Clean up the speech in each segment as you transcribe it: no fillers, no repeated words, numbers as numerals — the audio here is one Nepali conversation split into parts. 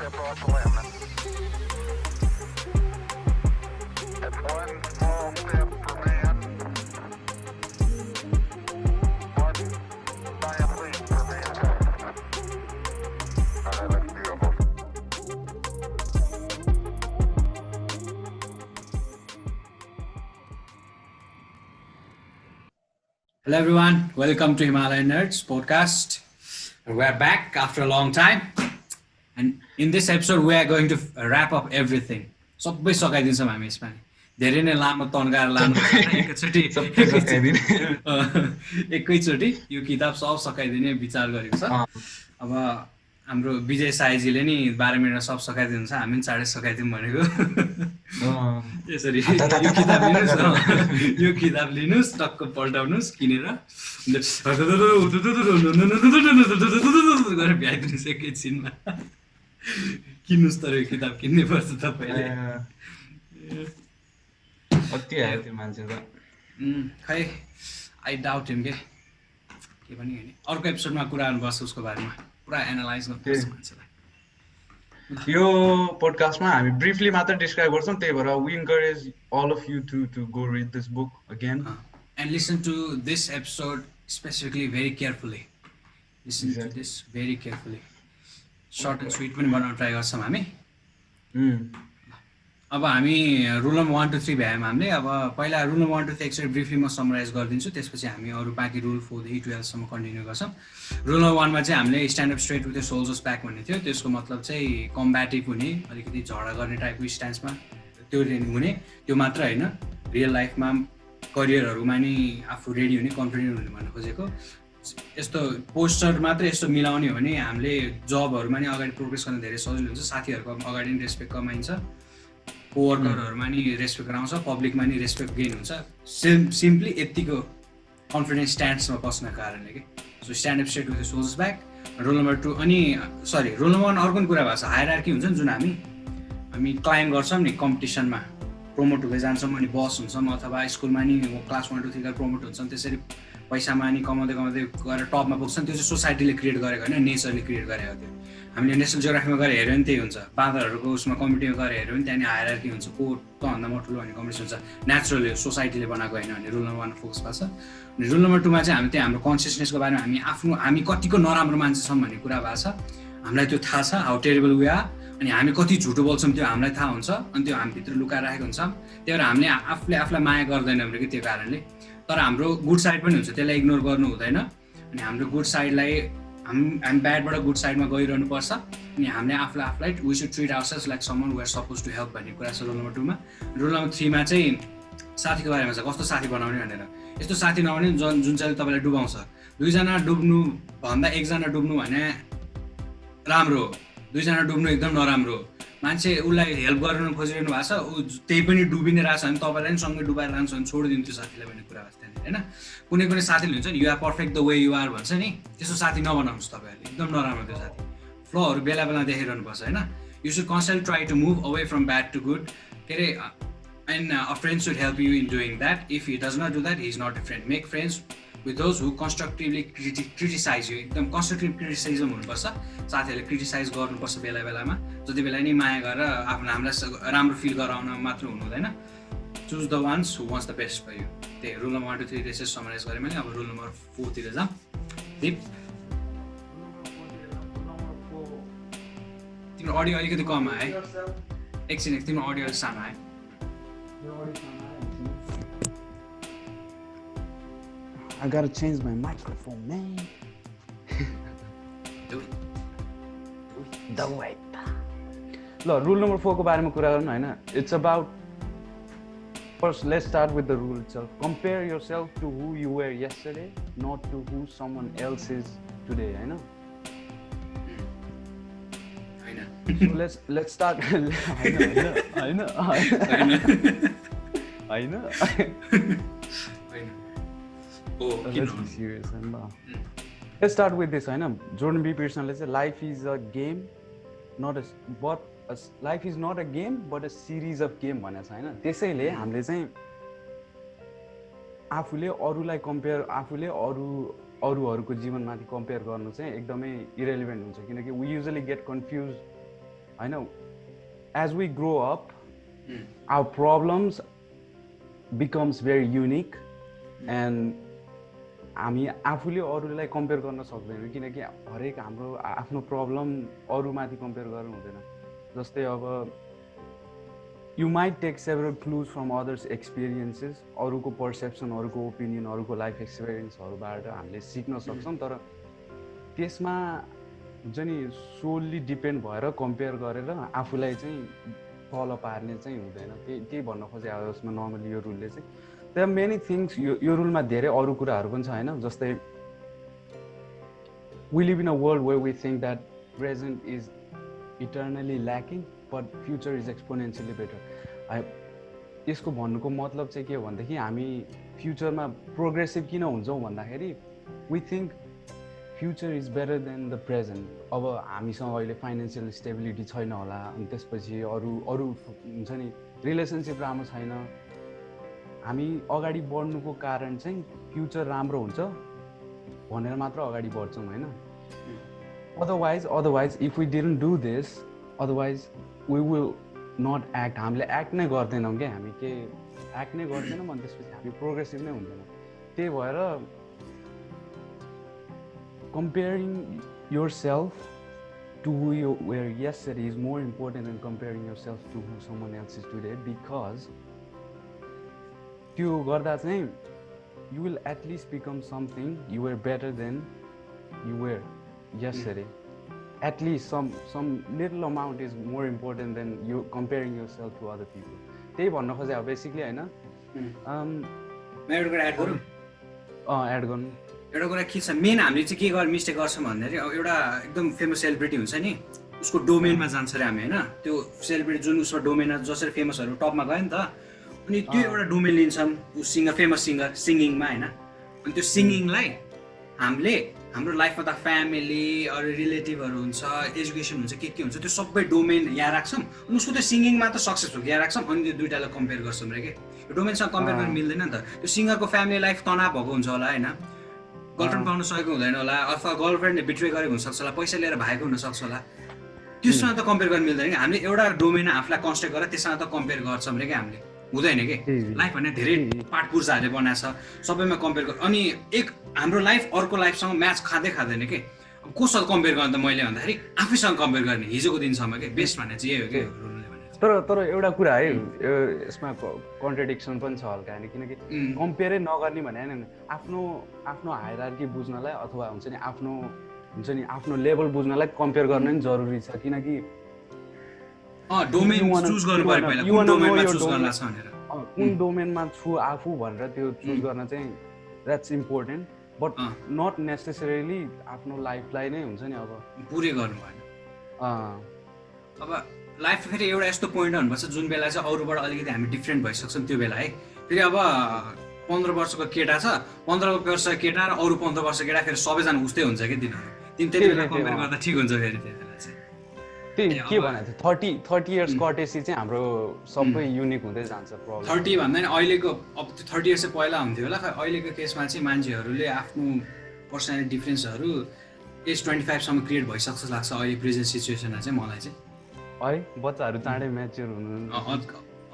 step off the limit. It's one small step for man, one giant leap for mankind. That's beautiful. Hello everyone, welcome to Himalayan Nerds podcast. We're back after a long time, and in this episode we are going to wrap up everything. सबै सकाइदिन्छौँ हामी यसमा धेरै नै लामो तन्काएर लानु एकैचोटि एकैचोटि यो किताब सब सकाइदिने विचार गरेको छ। अब हाम्रो विजय साईजीले नि 12 मिनेटमा सब सकाइदिनुहुन्छ, हामी पनि चाँडै सकाइदिउँ भनेको। यसरी यो किताब लिनुहोस्, टक्क पल्टाउनुहोस् किनेर गरेर भ्याइदिनुहोस् एकैछिनमा। किन्नुहोस् तर यो किताब किन्नै पर्छ तपाईँले। कति आयो त्यो मान्छे त खै आई डाउट हिम के पनि होइन। अर्को एपिसोडमा कुरा गर्नुपर्छ उसको बारेमा, पुरा एनालाइज गर्नुपर्छ मान्छेलाई। यो पोडकास्टमा हामी ब्रिफली मात्र डिस्क्राइब गर्छौँ, त्यही भएर we encourage all of you to go read this book again and listen to this episode specifically very carefully. Listen to this very carefully. Short and sweet पनि बनाउन ट्राई गर्छौँ हामी। अब हामी रुल नम्बर 1 to 3 भ्यायौँ हामीले। अब पहिला रुल नम्बर 1 to 3 एकचोटि ब्रिफली म समराइज गरिदिन्छु, त्यसपछि हामी अरू बाँकी रुल 4देखि 12सम्म कन्टिन्यू गर्छौँ। रुल नम्बर 1मा चाहिँ हामीले stand up straight with the soldiers back भन्ने थियो। त्यसको मतलब चाहिँ कम्ब्याटिभ हुने, अलिकति झगडा गर्ने टाइपको स्ट्यान्समा त्यो हुने, त्यो मात्र होइन रियल लाइफमा करियरहरूमा नि आफू रेडी हुने, कन्फिडेन्ट हुने भन्न खोजेको। यस्तो पोस्टर मात्र यस्तो मिलाउने हो भने हामीले जबहरूमा नि अगाडि प्रोग्रेस गर्न धेरै सजिलो हुन्छ, साथीहरूको अगाडि नि रेस्पेक्ट कमाइन्छ, कोवर्करहरूमा नि रेस्पेक्ट आउँछ, पब्लिकमा नि रेस्पेक्ट गेन हुन्छ। सिम्पली यतिको कन्फिडेन्स स्ट्यान्ड्समा बस्नको कारणले के। So stand up straight with the soldiers back. Roll number 2 अनि सरी रोल नम्बर 1 अर्को कुरा भएको छ, हायरार्की हुन्छ नि, जुन हामी क्लाइम गर्छौँ नि कम्पिटिसनमा, प्रमोट हुँदै जान्छौँ अनि बस हुन्छौँ, अथवा स्कुलमा नि क्लास 1 to 3 गरेर प्रमोट हुन्छौँ, त्यसरी पैसामा नि कमाउँदै गएर टपमा पुग्छन्। त्यो चाहिँ सोसाइटीले क्रिएट गरेको होइन, नेचरले क्रिएट गरेको थियो। हामीले नेसनल जियोग्राफीमा गएर हेऱ्यो भने त्यही हुन्छ, बाँदरहरूको उसमा कम्पिटिटिभ गरेर हेऱ्यो भने त्यहाँनिर हायरार्की हुन्छ, को तभन्दा म ठुलो भन्ने कम्पिटिसन हुन्छ, नेचुरली सोसाइटीले बनाएको होइन भने रुल नम्बर 1 फोकस भएको छ। अनि रुल नम्बर 2मा चाहिँ हामी त्यहाँ हाम्रो कन्सियसनेसको बारेमा हामी कतिको नराम्रो मान्छे छौँ भन्ने कुरा भएको छ, हामीलाई त्यो थाहा छ, हाउ टेरिबल वी आर। अनि हामी कति झुटो बोल्छौँ त्यो हामीलाई थाहा हुन्छ, अनि त्यो हामीभित्र लुकाएर राखेको हुन्छ। त्यही भएर हामीले आफूलाई माया गर्दैनौँ कि त्यो कारणले। तर हाम्रो गुड साइड पनि हुन्छ, त्यसलाई इग्नोर गर्नु हुँदैन। अनि हाम्रो गुड साइडलाई हामी ब्याडबाट गुड साइडमा गइरहनुपर्छ। अनि हामीले आफूलाई we should treat ourselves like someone we are supposed to help भन्ने कुरा छ रुल नम्बर 2मा। रुल नम्बर 3मा चाहिँ साथीको बारेमा छ, कस्तो साथी बनाउने भनेर। यस्तो साथी नबनाउने जुन चाहिँ तपाईँलाई डुबाउँछ। 2 जना डुब्नु भन्दा 1 जना डुब्नु भने राम्रो हो, 2 जना डुब्नु एकदम नराम्रो हो। मान्छे उसलाई हेल्प गर्न खोजिरहनु भएको छ, ऊ त्यही पनि डुबि नै रहेछ भने तपाईँलाई पनि सँगै डुबाएर लान्छ भने छोडिदिनु त्यो साथीलाई भन्ने कुरा भएको त्यहाँनिर होइन। कुनै साथीले हुन्छ नि, you are perfect the way you are भन्छ नि, त्यस्तो साथी नबनाउनुहोस् तपाईँहरूले, एकदम नराम्रो त्यो साथी। फ्लहरू बेला देखाइरहनुपर्छ होइन। You should consult try to move away from bad to good के अरे। And a friend should help you in doing that. If he does not do that he is not a friend. Make friends with those who constructively criticize you. एकदम कन्स्ट्रक्टिभ क्रिटिसिजम हुनुपर्छ, साथीहरूले क्रिटिसाइज गर्नुपर्छ बेलामा। जति बेला नि माया गरेर हामीलाई राम्रो फिल गराउन मात्र हुनु हुँदैन। Choose the ones who wants the best for you. त्यही रुल नम्बर 1 to 3 चाहिँ समराइज गरेँ मैले। अब रुल नम्बर 4 तिर जाऊँ। दिप तिम्रो अडियो अलिकति कम आयो है, एकछिन तिम्रो अडियो अलिक सानो आयो। I gotta change my microphone, man. Do it. ल रुल नम्बर 4 को बारेमा कुरा गरौँ होइन। It's about first let's start with the rule itself. Compare yourself to who you were yesterday, not to who someone else is today होइन। So let's start. होइन Let's be serious. Let's start with this होइन। जोर्डन बी पिटरसनले चाहिँ life is a game life is not a game but a series of game भनेको छ होइन। त्यसैले हामीले चाहिँ आफूले अरूहरूको जीवनमाथि कम्पेयर गर्नु चाहिँ एकदमै इरेलिभेन्ट हुन्छ, किनकि वी युजली गेट कन्फ्युज होइन as we grow up our problems becomes very unique and हामी आफूले अरूलाई कम्पेयर गर्न सक्दैनौँ किनकि हरेक हाम्रो आफ्नो प्रब्लम अरूमाथि कम्पेयर गर्नु हुँदैन जस्तै अब you might take several clues from others experiences अरूको पर्सेप्सन अरूको ओपिनियन अरूको लाइफ एक्सपिरियन्सहरूबाट हामीले सिक्न सक्छौँ तर त्यसमा हुन्छ नि सोल्ली डिपेन्ड भएर कम्पेयर गरेर आफूलाई चाहिँ तल पार्ने चाहिँ हुँदैन त्यही भन्न खोजेँ अब यसमा नर्मली यो रुलले चाहिँ देयर आर मेनी थिङ्स यो रुलमा धेरै अरू कुराहरू पनि छ होइन जस्तै we live in a world where we think that present is eternally lacking but future is exponentially better यसको भन्नुको मतलब चाहिँ के हो भनेदेखि हामी फ्युचरमा प्रोग्रेसिभ किन हुन्छौँ भन्दाखेरि we think future is better than the present अब हामीसँग अहिले फाइनेन्सियल स्टेबिलिटी छैन होला अनि त्यसपछि अरू हुन्छ नि रिलेसनसिप राम्रो छैन हामी अगाडि बढ्नुको कारण चाहिँ फ्युचर राम्रो हुन्छ भनेर मात्र अगाडि बढ्छौँ होइन otherwise if we didn't do this otherwise we will not act हामीले एक्ट नै गर्दैनौँ क्या हामी के एक्ट नै गर्दैनौँ अनि त्यसपछि हामी प्रोग्रेसिभ नै हुँदैन त्यही भएर comparing yourself to who you were yesterday is more important than comparing yourself to who someone else is today because त्यो गर्दा चाहिँ you will at least become something you were better than you were yesterday. At least some little amount is more important than you comparing yourself to other people. त्यही भन्न खोजे अब बेसिकली हैन म एउटा कुरा एड गरौँ एड गर्नु एउटा कुरा के छ मेन हामीले चाहिँ के गर्ने मिस्टेक गर्छौँ भन्दाखेरि अब एउटा एकदम फेमस सेलिब्रिटी हुन्छ नि उसको डोमेनमा जान्छ अरे हामी होइन त्यो सेलिब्रिटी जुन उसको डोमेनमा जसरी फेमसहरू टपमा गयो नि त अनि त्यो एउटा डोमेन लिन्छन् ऊ फेमस सिङ्गर सिङ्गिङमा होइन अनि त्यो सिङ्गिङलाई हामीले हाम्रो लाइफमा त फ्यामिली अरू रिलेटिभहरू हुन्छ एजुकेसन हुन्छ के हुन्छ त्यो सबै डोमेन यहाँ राख्छौँ अनि उसको त्यो सिङ्गिङमा त सक्सेसफुल यहाँ राख्छौँ अनि त्यो दुइटालाई कम्पेयर गर्छौँ रे के त्यो डोमेनसँग कम्पेयर गर्न मिल्दैन नि त त्यो सिङ्गरको फ्यामिली लाइफ तनाव भएको हुन्छ होला होइन गर्लफ्रेन्ड पाउन सकेको हुँदैन होला अथवा गर्लफ्रेन्डले बिट्रे गरेको हुनसक्छ होला पैसा लिएर भागेको हुनसक्छ होला त्योसँग त कम्पेयर गर्न मिल्दैन कि हामीले एउटा डोमेन आफूलाई कन्स्ट्रक्ट गरेर त्यससँग त कम्पेयर गर्छौँ रे कि हामीले हुँदैन कि लाइफ भन्ने धेरै पाठपुर्जाहरूले बनाएको छ सबैमा कम्पेयर गर अनि एक हाम्रो लाइफ अर्को लाइफसँग म्याच खाँदैन कि कोसँग कम्पेयर गर्ने त मैले भन्दाखेरि आफैसँग कम्पेयर गर्ने हिजोको दिनसम्म के बेस्ट भन्ने चाहिँ यही हो कि तर एउटा कुरा है यसमा कन्ट्रडिक्सन पनि छ हल्का होइन किनकि कम्पेयरै नगर्ने भने होइन आफ्नो हायरार्की बुझ्नलाई अथवा हुन्छ नि आफ्नो लेभल बुझ्नलाई कम्पेयर गर्न नि जरुरी छ किनकि कुन डोमेनमा छु आफू भनेर त्यो चुज गर्न चाहिँ that's important but not necessarily आफ्नो लाइफलाई नै हुन्छ नि अब पुरै गर्नु भएन अब लाइफ फेरि एउटा यस्तो पोइन्ट हुनुपर्छ जुन बेला चाहिँ अरूबाट अलिकति हामी डिफ्रेन्ट भइसक्छौँ त्यो बेला है फेरि अब 15 वर्षको केटा छ 15 वर्षको केटा र अरू 15 वर्षको केटा फेरि सबैजना उस्तै हुन्छ कि तिनीहरू त्यति बेला कम्पेयर गर्दा ठिक हुन्छ फेरि त्यो बेला चाहिँ त्यही के भनेको 30 इयर्स कटेसी चाहिँ हाम्रो सबै युनिक हुँदै जान्छ प्रब्लम 30 भन्दा नि अहिलेको अब 30 इयर्स चाहिँ पहिला हुन्थ्यो होला खै अहिलेको केसमा चाहिँ मान्छेहरूले आफ्नो पर्सनालिटी डिफ्रेन्सहरू एज 25 सम्म क्रिएट भइसक्छ लाग्छ अहिले प्रेजेन्ट सिचुएसनमा चाहिँ मलाई चाहिँ है बच्चाहरू चाँडै म्याच्योर हुनु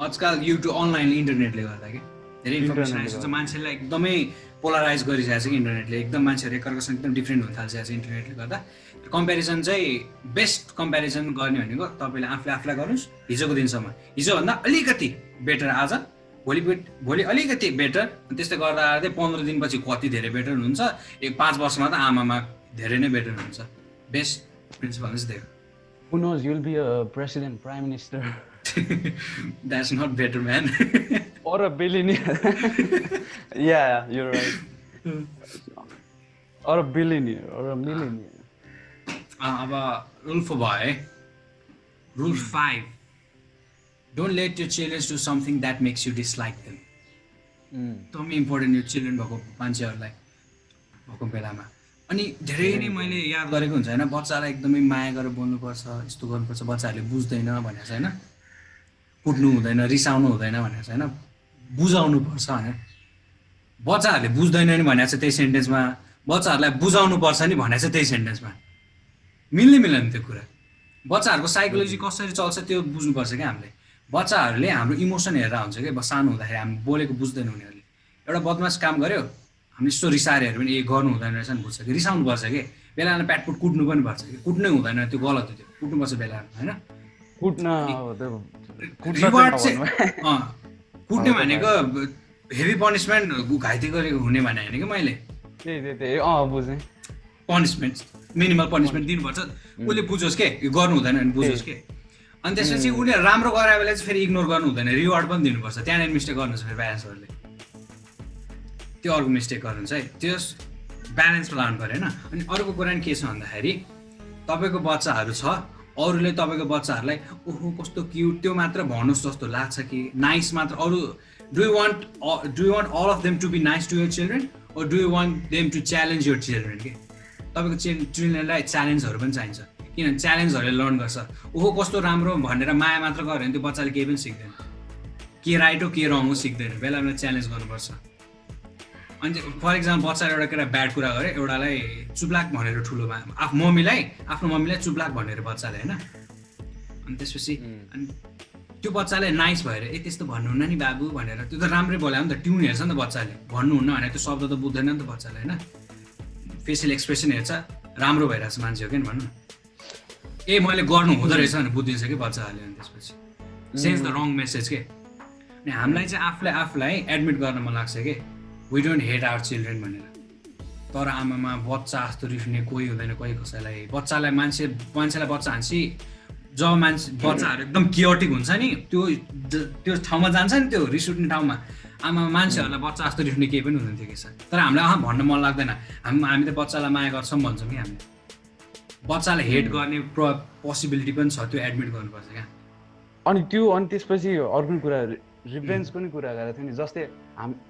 आजकल युट्युब अनलाइन इन्टरनेटले गर्दा कि धेरै इन्फर्मेसन आइसकेको छ मान्छेलाई एकदमै पोलराइज गरिसकेको छ कि इन्टरनेटले एकदम मान्छेहरू एकअर्कासँग एकदम डिफ्रेन्ट हुन थालिसकेको छ इन्टरनेटले गर्दा कम्पेरिजन चाहिँ बेस्ट कम्पेरिजन गर्ने भनेको तपाईँले आफूलाई गर्नुहोस् हिजोको दिनसम्म हिजोभन्दा अलिकति बेटर आज भोलि अलिकति बेटर त्यस्तै गर्दा गर्दै 15 दिनपछि कति धेरै बेटर हुनुहुन्छ 5 वर्षमा त आमामा धेरै नै बेटर हुन्छ बेस्ट प्रिन्सिपल चाहिँ त्यही हो Who knows, you'll be a president, prime minister. That's not better, man. Or a billionaire. Yeah, you're right. Or a billionaire, or a millionaire. अब rule 4 भयो है rule 5 don't let your children do something that makes you dislike them. एकदमै इम्पोर्टेन्ट यो चिल्ड्रेन भएको मान्छेहरूलाई भएको बेलामा अनि धेरै नै मैले याद गरेको हुन्छ होइन बच्चालाई एकदमै माया गरेर बोल्नुपर्छ यस्तो गर्नुपर्छ बच्चाहरूले बुझ्दैन भनेको छ होइन कुट्नु हुँदैन रिसाउनु हुँदैन भनेको छ होइन बुझाउनु पर्छ होइन बच्चाहरूले बुझ्दैन नि भनेको छ त्यही सेन्टेन्समा बच्चाहरूलाई बुझाउनु पर्छ नि भनेको छ त्यही सेन्टेन्समा मिल्दैन त्यो कुरा बच्चाहरूको साइकोलोजी कसरी चल्छ त्यो बुझ्नुपर्छ क्या हामीले बच्चाहरूले हाम्रो इमोसन हेरेर हुन्छ कि सानो हुँदाखेरि हामी बोलेको बुझ्दैन उनीहरूले एउटा बदमास काम गर्यो हामीले यस्तो रिसाएर हेऱ्यो भने ए गर्नु हुँदैन रहेछ नि बुझ्छ कि रिसाउनुपर्छ कि बेलामा प्याटपुट कुट्नु पनि पर्छ कि कुट्नै हुँदैन त्यो गलत हो त्यो कुट्नुपर्छ बेलामा होइन कुट्न रिवार्ड चाहिँ कुट्ने भनेको हेभी पनिसमेन्ट घाइते गरेको हुने भने होइन कि मैले त्यही बुझेँ पनिसमेन्ट मिनिमल पनिसमेन्ट दिनुपर्छ उसले बुझोस् के यो गर्नु हुँदैन भने बुझोस् के अनि त्यसपछि उनीहरू राम्रो गरायो बेला चाहिँ फेरि इग्नोर गर्नु हुँदैन रिवार्ड पनि दिनुपर्छ त्यहाँनिर मिस्टेक गर्नुहुन्छ फेरि प्यारेन्ट्सहरूले त्यो अर्को मिस्टेक गर्नुहुन्छ है त्यो ब्यालेन्स लानु पऱ्यो होइन अनि अर्को कुरा के छ भन्दाखेरि तपाईँको बच्चाहरू छ अरूले तपाईँको बच्चाहरूलाई ओहो कस्तो क्युट त्यो मात्र भन्नुहोस् जस्तो लाग्छ कि नाइस मात्र अरू do you want all of them to be nice to your children or do you want them to challenge your children के तपाईको चिल्ड्रेनलाई च्यालेन्जहरू पनि चाहिन्छ किनभने च्यालेन्जहरूले लर्न गर्छ ओहो कस्तो राम्रो भनेर माया मात्र गर्यो भने त्यो बच्चाले केही पनि सिक्दैन के राइट हो के रङ हो सिक्दैन बेला बेला च्यालेन्ज गर्नुपर्छ अनि फर इक्जाम्पल बच्चाले एउटा केटा ब्याड कुरा गर्यो एउटालाई चुप्लाक भनेर ठुलोमा आफ्नो मम्मीलाई चुप्लाक भनेर बच्चाले होइन अनि त्यसपछि अनि त्यो बच्चाले नाइस भएर ए त्यस्तो भन्नुहुन्न नि बाबु भनेर त्यो त राम्रै बोल्यो नि त ट्युन हेर्छ नि त बच्चाले भन्नुहुन्न भने त्यो शब्द त बुझ्दैन नि त बच्चाले होइन फेसियल एक्सप्रेसन हेर्छ राम्रो भइरहेछ मान्छे हो कि भन्नु ए मैले गर्नु हुँदो रहेछ भने बुझिदिन्छ कि बच्चाहरूले अनि त्यसपछि सेन्स द रङ मेसेज के अनि हामीलाई चाहिँ आफूलाई एडमिट गर्न मन लाग्छ कि we don't hate our children भनेर तर आमामा बच्चा जस्तो रिफ्ने कोही हुँदैन कोही कसैलाई बच्चालाई मान्छेलाई बच्चा हान्सी जब बच्चाहरू एकदम क्योटिक हुन्छ नि त्यो ठाउँमा जान्छ नि त्यो रिस उठ्ने ठाउँमा आमा मान्छेहरूलाई बच्चा जस्तो रिफ्ने केही पनि हुँदैन थियो कि सर तर हामीलाई भन्न मन लाग्दैन हामी त बच्चालाई माया गर्छौँ भन्छौँ कि हामीले बच्चालाई हेट गर्ने पोसिबिलिटी पनि छ त्यो एडमिट गर्नुपर्छ क्या अनि त्यसपछि अर्को कुरा रिभेन्जको नि कुरा गरेको थियो नि जस्तै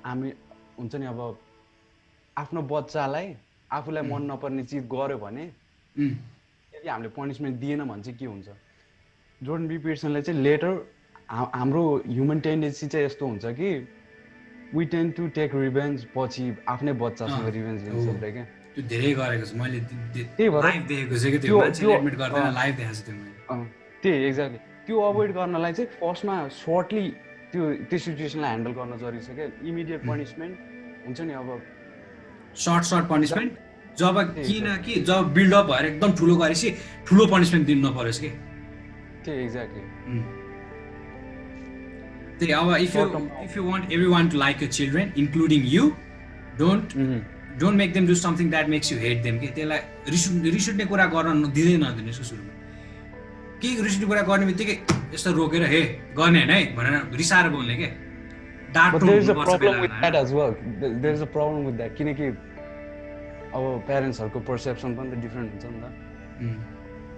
हामी हुन्छ नि अब आफ्नो बच्चालाई आफूलाई मन नपर्ने चिज गर्यो भने यदि हामीले पनिसमेन्ट दिएन भने चाहिँ के हुन्छ जोर्डन बी पिटसनले चाहिँ लेटर हाम्रो ह्युमन टेन्डेन्सी चाहिँ यस्तो हुन्छ कि वी टेन्ड टु टेक रिभेन्ज पछि आफ्नै बच्चासँग रिभेन्ज लिन सक्छ क्या त्यो धेरै गरेको छु मैले त्यही भएर लाइभ देखेको छु कि त्यो मान्छेले एडमिट गर्दैन लाइभ देखाएको छु त्यो मैले त्यही एक्ज्याक्टली त्यो अभोइड गर्नलाई चाहिँ फर्स्टमा सर्टली त्यो सिचुएसनलाई ह्यान्डल गर्न जरुरी छ क्या इमिडिएट पनिसमेन्ट हुन्छ नि अब सर्ट पनिसमेन्ट जब जब बिल्डअप भएर एकदम ठुलो गरेपछि ठुलो पनिसमेन्ट दिनु नपरोस् कि त्यही एक्ज्याक्टली त्यही अब if you want everyone to like your children including you don't make them do something that makes you hate them कि त्यसलाई रिस उठ्ने कुरा गर्न दिँदै नदिनुहोस् सुरुमा केही रिस उठ्ने कुरा गर्ने बित्तिकै यस्तो रोकेर हे गर्ने होइन है भनेर रिसाएर बोल्ने के किनकि अब प्यारेन्ट्सहरूको पर्सेप्सन पनि त डिफ्रेन्ट हुन्छ नि त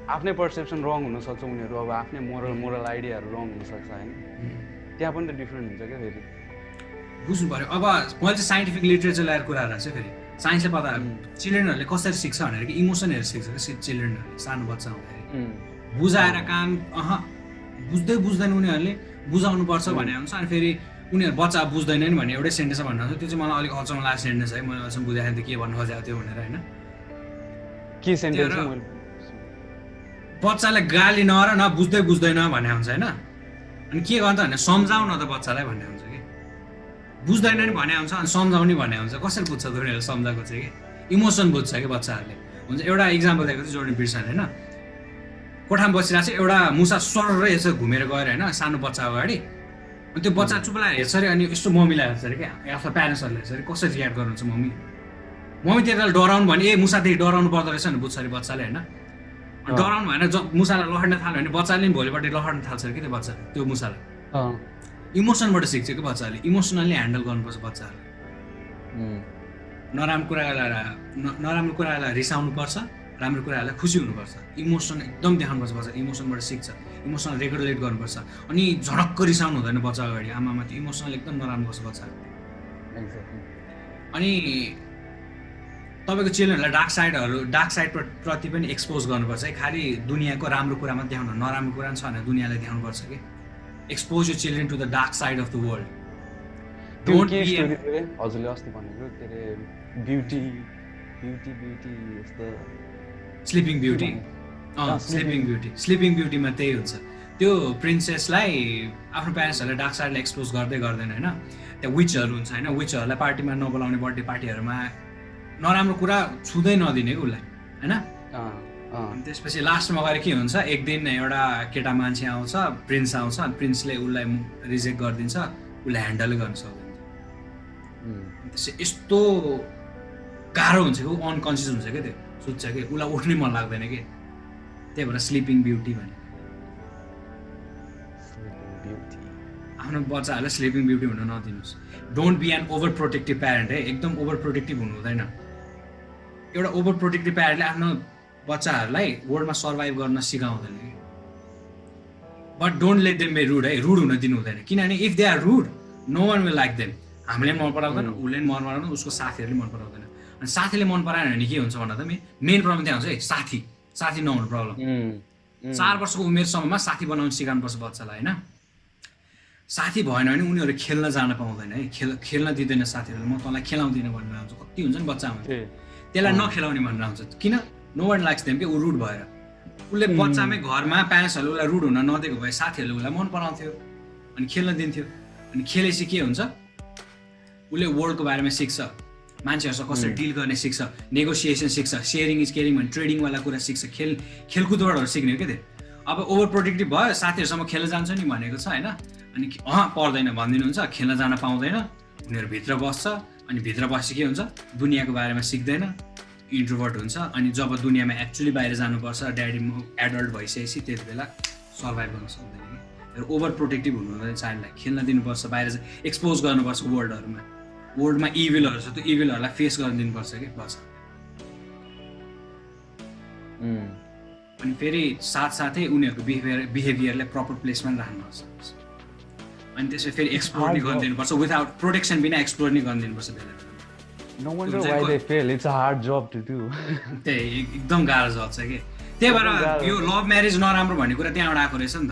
आफ्नै पर्सेप्सन रङ हुनसक्छ उनीहरू अब आफ्नै मोरल आइडियाहरू रङ हुनसक्छ होइन त्यहाँ पनि त डिफ्रेन्ट हुन्छ क्या फेरि बुझ्नु पऱ्यो अब मैले चाहिँ साइन्टिफिक लिटरेचर ल्याएर कुरा राख्छु फेरि साइन्सले पता चिल्ड्रेनहरूले कसरी सिक्छ भनेर कि इमोसनहरू सिक्छ क्या चिल्ड्रेनहरूले सानो बच्चा हुँदाखेरि बुझाएर काम बुझ्दैन उनीहरूले बुझाउनु पर्छ भने हुन्छ अनि फेरि उनीहरू बच्चा बुझ्दैनन् भने एउटै सेन्टेन्स भन्नुहुन्छ त्यो चाहिँ मलाई अलिक अचम्म लागेको सेन्टेन्स है मैले अचम्म बुझाएको थिएँ के भन्नु खोजेको थियो भनेर होइन के सेन्टेन्स बच्चालाई गाली नगर न बुझ्दैन भन्ने हुन्छ होइन अनि के गर्छ भने सम्झाउ न त बच्चालाई भन्ने हुन्छ कि बुझ्दैन नि भन्ने हुन्छ अनि सम्झाउने भन्ने हुन्छ कसरी बुझ्छ त उनीहरूले सम्झाएको चाहिँ कि इमोसन बुझ्छ कि बच्चाहरूले हुन्छ एउटा इक्जाम्पल दिएको थियो जोर्डन पिटसन होइन कोठामा बसिरहेको छ एउटा मुसा सररै यसो घुमेर गएर होइन सानो बच्चा अगाडि अनि त्यो बच्चा चुप्ला हेर्छ अरे अनि यस्तो मम्मीलाई हेर्छ अरे क्या आफ्नो प्यारेन्ट्सहरूले हेर्छ अरे कसरी रियाक्ट गर्नुहुन्छ मम्मी त्यताले डराउनु भने ए मुसादेखि डराउनु पर्दो रहेछ भने बुझ्छ अरे बच्चाले होइन डराउनु भएन मुसालाई लहड्न थाल्यो भने बच्चाले पनि भोलिपट्टि लहड्न थाल्छ अरे कि त्यो बच्चाले त्यो मुसालाई इमोसनबाट सिक्छ कि बच्चाले इमोसनली ह्यान्डल गर्नुपर्छ बच्चाहरूलाई नराम्रो कुरालाई रिसाउनु पर्छ राम्रो कुराहरूलाई खुसी हुनुपर्छ इमोसन एकदम देखाउनुपर्छ बच्चा इमोसनबाट सिक्छ इमोसनल रेगुलेट गर्नुपर्छ अनि झडक्क रिसाउनु हुँदैन बच्चा अगाडि आमामा त्यो इमोसनल एकदम नराम्रो गर्छ बच्चा अनि तपाईँको चिल्ड्रेनहरूलाई डार्क साइड प्रति पनि एक्सपोज गर्नुपर्छ है खालि दुनियाँको राम्रो कुरा मात्रै देखाउनु नराम्रो कुरा पनि छ भने दुनियाँलाई देखाउनुपर्छ कि expose you children to the dark side of the world हजुरले अस्ति भनेको के अरे ब्युटी स्लिपिङ ब्युटी स्लिपिङ ब्युटीमा त्यही हुन्छ त्यो प्रिन्सेसलाई आफ्नो प्यारेन्ट्सहरूले डार्क साइडलाई एक्सपोज गर्दै गर्दैन होइन त्यहाँ विचहरू हुन्छ होइन विचहरूलाई पार्टीमा नबोलाउने बर्थडे पार्टीहरूमा नराम्रो कुरा छुँदै नदिने कि उसलाई होइन अनि त्यसपछि लास्टमा गएर के हुन्छ एक दिन एउटा केटा मान्छे आउँछ प्रिन्स आउँछ अनि प्रिन्सले उसलाई रिजेक्ट गरिदिन्छ उसले ह्यान्डलै गर्न सक्दैन त्यसै यस्तो गाह्रो हुन्छ कि ऊ अनकन्सियस हुन्छ क्या त्यो सुत्छ कि उसलाई उठ्नै मन लाग्दैन कि त्यही भएर स्लिपिङ ब्युटी भने आफ्नो बच्चाहरूलाई स्लिपिङ ब्युटी हुन नदिनुहोस् don't be an over protective parent है एकदम ओभर प्रोटेक्टिभ हुनु हुँदैन एउटा ओभर प्रोटेक्टिभ प्यारेन्टले आफ्नो बच्चाहरूलाई वर्ल्डमा सर्भाइभ गर्न सिकाउँदैन कि but don't let them be rude है रुड हुन दिनु हुँदैन किनभने if they are rude no one will like them हामीले पनि मन पराउँदैन उसले पनि मन पराउँदैन उसको साथीहरूले मन पराउँदैन अनि साथीले मन पराएन भने के हुन्छ भन्दा त मेन प्रब्लम त्यहाँ हुन्छ है साथी नहुनु प्रब्लम 4 वर्षको उमेरसम्ममा साथी बनाउनु सिकाउनुपर्छ बच्चालाई होइन साथी भएन भने उनीहरू खेल्न जान पाउँदैन है खेल्न दिँदैन साथीहरूले म तँलाई खेलाउँदिनँ भनेर आउँछ कति हुन्छ नि बच्चामा त्यसलाई नखेलाउने भनेर आउँछ किन नो वान लाइक्स देम कि ऊ रुड भएर उसले बच्चामै घरमा प्यारेन्ट्सहरूले उसलाई रुड हुन नदिएको भए साथीहरूले उसलाई मन पराउँथ्यो अनि खेल्न दिन्थ्यो अनि खेलेपछि के हुन्छ उसले वर्ल्डको बारेमा सिक्छ मान्छेहरूसँग कसरी डिल गर्ने सिक्छ नेगोसिएसन सिक्छ सेयरिङ इज केयरिङ भन्ने ट्रेडिङवाला कुरा सिक्छ खेलकुदबाटहरू सिक्ने हो क्या त्यो अब ओभर प्रोटेक्टिभ भयो साथीहरूसँग खेल्न जान्छ नि भनेको छ होइन अनि पर्दैन भनिदिनुहुन्छ खेल्न जान पाउँदैन उनीहरू भित्र बस्छ अनि भित्र बसेपछि के हुन्छ दुनियाँको बारेमा सिक्दैन इन्ट्रोभर्ट हुन्छ अनि जब दुनियाँमा एक्चुअली बाहिर जानुपर्छ ड्याडी एडल्ट भइसकेपछि त्यति बेला सर्भाइभ गर्न सक्दैन कि ओभर प्रोटेक्टिभ हुनु हुँदैन चाइल्डलाई खेल्न दिनुपर्छ बाहिर एक्सपोज गर्नुपर्छ वर्ल्डमा इभिलहरू छ त्यो इभिलहरूलाई फेस गर्न दिनुपर्छ कि बच्चा अनि फेरि साथसाथै उनीहरूको बिहेभियरलाई प्रपर प्लेसमा पनि राख्नुपर्छ अनि त्यसपछि फेरि एक्सप्लोर नै गर्न दिनुपर्छ विदाउट प्रोटेक्सन बिना एक्सप्लोर नै गर्न दिनुपर्छ बेला बेला No wonder why they fail. It's a hard job to do. त्यही एकदम गाह्रो जब छ कि त्यही भएर यो लभ म्यारेज नराम्रो भन्ने कुरा त्यहाँबाट आएको रहेछ नि त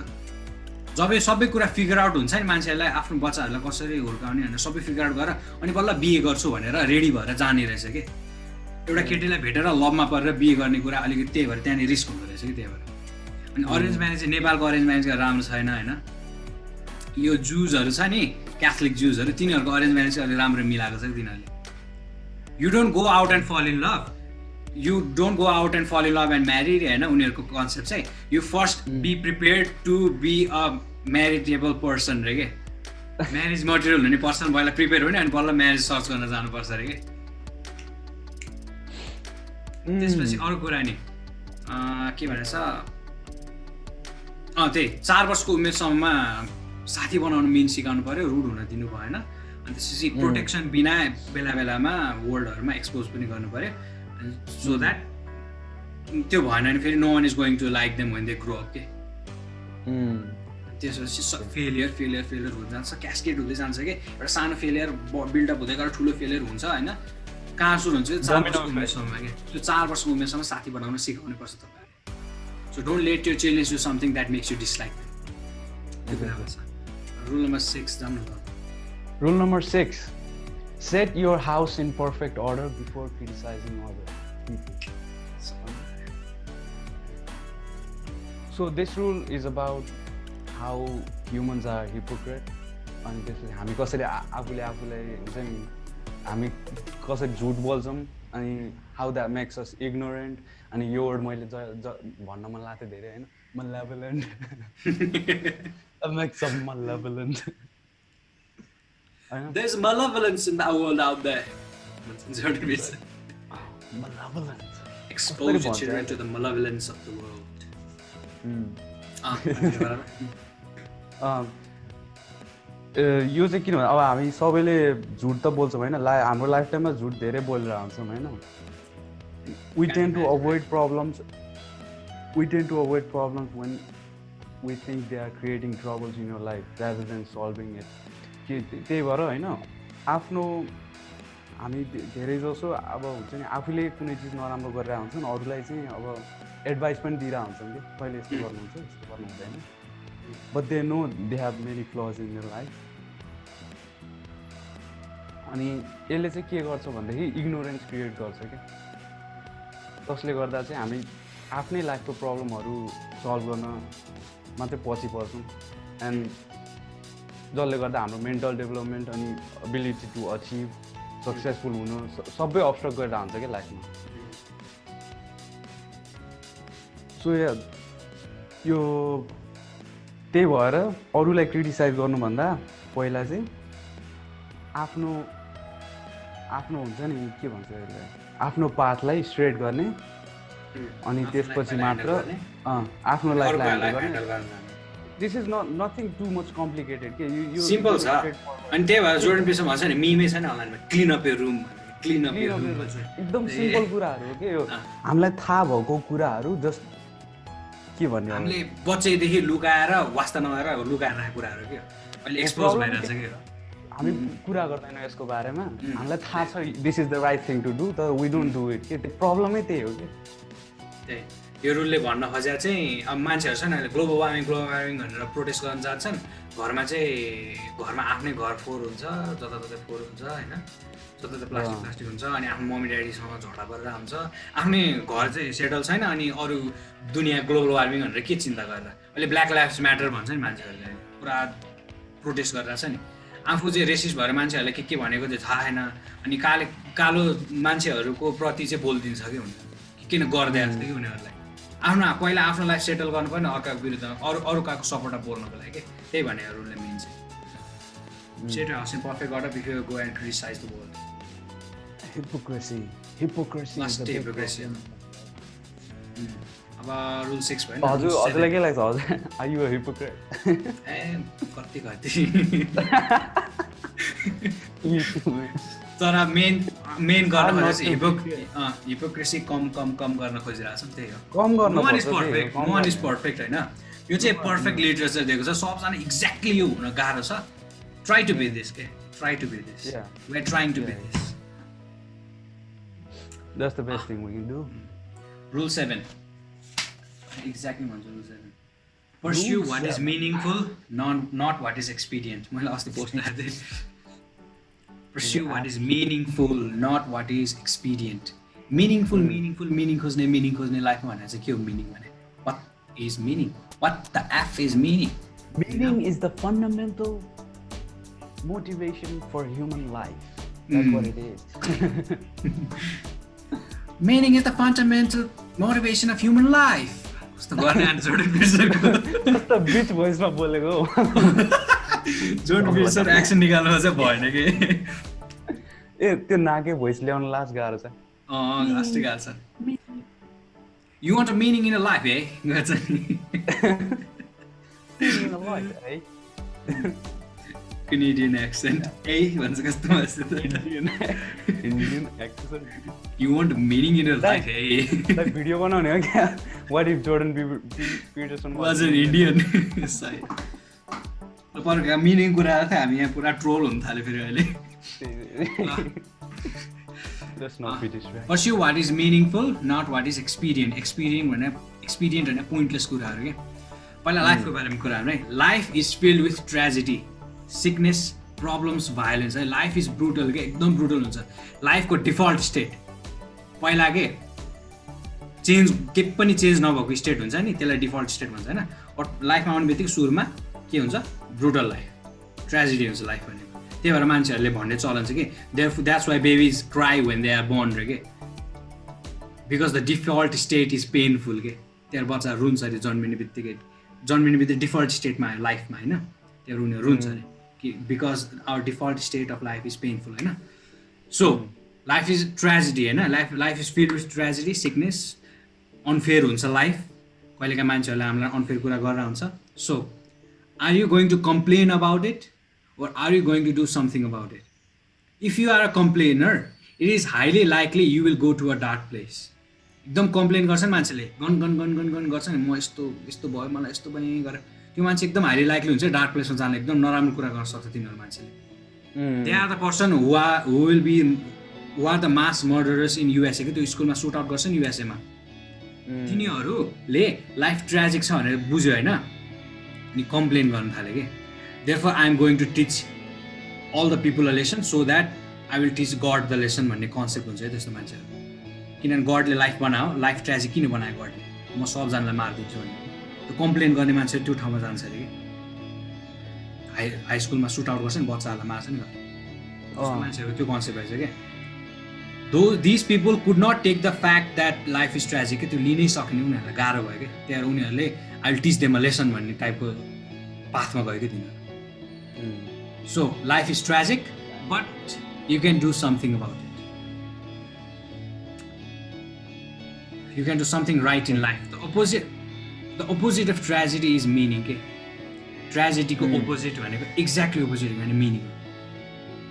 जब यो सबै कुरा फिगर आउट हुन्छ नि मान्छेहरूलाई आफ्नो बच्चाहरूलाई कसरी हुर्काउने भनेर सबै फिगर आउट गरेर अनि बल्ल बिहे गर्छु भनेर रेडी भएर जाने रहेछ कि एउटा केटीलाई भेटेर लभमा परेर बिहे गर्ने कुरा अलिकति त्यही भएर त्यहाँनिर रिस्क हुँदो रहेछ कि त्यही भएर अनि अरेन्ज म्यारेज चाहिँ नेपालको अरेन्ज म्यारेज राम्रो छैन होइन यो जुजहरू छ नि क्याथोलिक जुजहरू तिनीहरूको अरेन्ज म्यारेज चाहिँ अलिक राम्रो मिलाएको छ कि तिनीहरूले You don't go out and fall in love. You don't go out and fall in love and marry होइन उनीहरूको कन्सेप्ट चाहिँ you first be prepared to be a marriageable person रे के म्यारेज मटेरियल हुने पर्सन पहिला प्रिपेयर हुने अनि बल्ल म्यारेज सर्च गर्न जानुपर्छ रे के त्यसपछि अरू कुरा नि के भनेछ त्यही 4 वर्षको उमेरसम्ममा साथी बनाउनु मेन सिकाउनु पर्यो रुड हुन दिनु भएन अनि त्यसपछि प्रोटेक्सन बिना बेला बेलामा वर्ल्डहरूमा एक्सपोज पनि गर्नु पर्यो सो द्याट त्यो भएन भने फेरि no one is going to like them when they grow up के त्यसपछि फेलियर हुँदै जान्छ क्यास्केड हुँदै जान्छ कि एउटा सानो फेलियर बिल्डअप हुँदै गएर ठुलो फेलियर हुन्छ होइन कहाँ सुरु हुन्छ 4 वर्षको उमेरसम्म कि त्यो 4 वर्षको उमेरसम्म साथी बनाउन सिकाउनु पर्छ तपाईँले so don't let your children do something that makes you dislike त्यो कुरा गर्छ रुल नम्बर 6 जानु न Rule number 6, set your house in perfect order before criticizing other people. So this rule is about how humans are hypocrite. अनि त्यसपछि हामी कसरी आफूलाई हुन्छ नि हामी कसरी झुट बोल्छौँ अनि how that makes us ignorant अनि यो वर्ड मैले भन्न मन लाग्थ्यो धेरै होइन malevolent. That makes us malevolent. There's malevolence in that world out there. Malevolent. Expose your children to the malevolence of the world. यो चाहिँ किन भने अब हामी सबैले झुट त बोल्छौँ होइन हाम्रो लाइफ टाइममा झुट धेरै बोलेर हुन्छौँ होइन we tend to avoid problems when we think they are creating troubles in your life rather than solving it. त्यही भएर होइन आफ्नो हामी धेरै जसो अब हुन्छ नि आफूले कुनै चिज नराम्रो गरेर हुन्छन् अरूलाई चाहिँ अब एडभाइस पनि दिइरहेको हुन्छन् कि कहिले यस्तो गर्नुहुन्छ यस्तो गर्नु हुँदैन but they know they have many फ्लज in their life अनि यसले चाहिँ के गर्छ भन्दाखेरि इग्नोरेन्स क्रिएट गर्छ क्या जसले गर्दा चाहिँ हामी आफ्नै लाइफको प्रब्लमहरू सल्भ गर्न मात्रै पछि पर्छौँ एन्ड जसले गर्दा हाम्रो मेन्टल डेभलपमेन्ट अनि एबिलिटी टु अचिभ सक्सेसफुल हुनु सबै अब्स्ट्रक गरेर हुन्छ क्या लाइफमा। सो यो त्यही भएर अरूलाई क्रिटिसाइज गर्नुभन्दा पहिला चाहिँ आफ्नो हुन्छ नि के भन्छ यसलाई आफ्नो पाथलाई स्ट्रेट गर्ने अनि त्यसपछि मात्र आफ्नो लाइफलाई ह्यान्डल गर्ने। This is nothing too much complicated के यो सिम्पल छ। अनि त्यही भएर जोर्डन पिटरसन भन्छ नि मिमै छ नि अनलाइनमा क्लिन अप योर रुम एकदम सिम्पल कुराहरू हो के यो हामीलाई थाहा भएको कुराहरू जस्ट के भन्ने हामीले बच्चैदेखि लुकाएर वास्ता नभएर लुकाएर राखेको कुराहरू के अहिले एक्सपोज भइरहेछ के हामी कुरा गर्दैनौँ यसको बारेमा हामीलाई थाहा छ this is the right thing to do तर वी डोन्ट डु इट के त्यो प्रब्लमै त्यही हो कि त्यही यो रुलले भन्न खोजेको चाहिँ अब मान्छेहरू छ नि अहिले ग्लोबल वार्मिङ भनेर प्रोटेस्ट गर्न जान्छन् घरमा आफ्नै घर फोहोर हुन्छ जताततै फोहोर हुन्छ होइन जताततै प्लास्टिक हुन्छ अनि आफ्नो मम्मी ड्याडीसँग झगडा गरेर हुन्छ आफ्नै घर चाहिँ सेटल छैन अनि अरू दुनियाँ ग्लोबल वार्मिङ भनेर के चिन्ता गरेर अहिले ब्ल्याक लाइफ्स म्याटर भन्छ नि मान्छेहरूले पुरा प्रोटेस्ट गरिरहेको छ नि आफू चाहिँ रेसिस्ट भएर मान्छेहरूले के भनेको चाहिँ थाहा छैन अनि कालो मान्छेहरूको प्रति चाहिँ बोलिदिन्छ कि हुन्छ किन गर्दै आएको कि उनीहरूलाई पहिला आफ्नो लाइफ सेटल गर्नु पर्ने अर्काको विरुद्ध अरूकाको सपोर्टमा बोल्नको लागि त्यही भनेहरूले मेन चाहिँ सेट हाउस पर्फेक्ट गरेर before go and criticize the world hypocrisy अब रुल 6 भयो हजुरलाई के लाग्छ हजुर आर यु अ हिपोक्रेट ए कति तर मेन गर्न हिपोक्रेसी कम गर्न खोजिरहेको छ त्यही हो कम गर्न नो वान इज पर्फेक्ट होइन यो चाहिँ पर्फेक्ट लिटरेचर दिएको छ सबजना एक्ज्याक्टली यो हुन गाह्रो छ try to be this we are trying to be this That's the best thing we can do. Rule 7 exactly भन्छ rule 7 pursue what is meaningful not what is expedient मैले अस्ति पोस्ट गरेको थिएँ pursue what is meaningful not what is expedient meaningful खोज्ने लाइफमा भनेर चाहिँ के हो मिनिङ भने what is meaning what the f is meaning is the fundamental motivation for human life that's what it is meaning is the fundamental motivation of human life कस्तो गर्ने जोर्डन पिटरसनको कस्तो बिच भोइसमा बोलेको जोर्डन पिटरसन एक्सन निकाल्नु चाहिँ भएन कि ए त्यो नाके भोइस ल्याउन लास्ट गाह्रो छ लास्ट गाह्रो छ you want a meaning in a life गर्छ नि Canadian accent भन्छ कस्तो Indian accent you want a meaning in your life video बनाउने हो क्या what if Jordan Peterson was an Indian परका मिनिङ कुरा थियो हामी यहाँ पुरा ट्रोल हुन थाल्यो फेरि अहिले pursue what is meaningful not what is expedient भने पोइन्टलेस कुराहरू के पहिला लाइफको बारेमा कुरा है life is filled with tragedy sickness problems violence है लाइफ इज ब्रुटल के एकदम ब्रुटल हुन्छ लाइफको डिफल्ट स्टेट पहिला के चेन्ज के पनि चेन्ज नभएको स्टेट हुन्छ नि त्यसलाई डिफल्ट स्टेट भन्छ होइन लाइफमा आउने बित्तिकै सुरुमा के हुन्छ ब्रुटल लाइफ ट्रेजेडी हुन्छ लाइफ भनेको त्यही भएर मान्छेहरूले भन्ने चलन छ कि that's why babies cry when they are born रे के because the default state is painful के त्यहाँ बच्चा रुन्छ अरे जन्मिने बित्तिकै डिफल्ट स्टेटमा आयो लाइफमा होइन त्यहाँ उनीहरू रुन्छ अरे कि because our default state of life is painful होइन सो लाइफ इज ट्रेजेडी होइन life is filled with tragedy sickness unfair हुन्छ लाइफ कहिलेका मान्छेहरूले हामीलाई अनफेयर कुरा गरेर हुन्छ so are you going to complain about it or are you going to do something about it? If you are a complainer, it is highly likely you will go to a dark place. एकदम कम्प्लेन गर्छन् मान्छेले गन गर्छ नि म यस्तो भयो मलाई यस्तो पनि गरेँ त्यो मान्छे एकदम हाइली लाइकली हुन्छ डार्क प्लेसमा जान एकदम नराम्रो कुरा गर्न सक्छ तिनीहरू मान्छेले they are the person who are the mass murderers in USA कि त्यो स्कुलमा सुट आउट गर्छ नि युएसएमा तिनीहरूले लाइफ ट्रेजिक छ भनेर बुझ्यो होइन अनि कम्प्लेन गर्न थाल्यो कि Therefore, I am going to teach all the people a lesson so that I will teach God the lesson भन्ने कन्सेप्ट हुन्छ है त्यस्तो मान्छेहरू किनभने गडले लाइफ बनायो लाइफ ट्रेजिक किन बनायो गडले म सबजनालाई मारिदिन्छु भने त्यो कम्प्लेन गर्ने मान्छे त्यो ठाउँमा जान्छ अरे कि हाई स्कुलमा सुट आउट गर्छ नि बच्चाहरूलाई मार्छ नि त्यस्तो मान्छेहरूको त्यो कन्सेप्ट भएछ क्या these people could not take the fact that life is tragic त्यो लिनै सक्ने उनीहरूलाई गाह्रो भयो क्या त्यहाँ उनीहरूले I will teach them a lesson भन्ने टाइपको पाथमा गयो क्या तिनीहरू so life is tragic but you can do something about it you can do something right in life the opposite of tragedy is meaning के ट्रेजेडीको अपोजिट भनेको एक्ज्याक्टली अपोजिट भने मिनिङ हो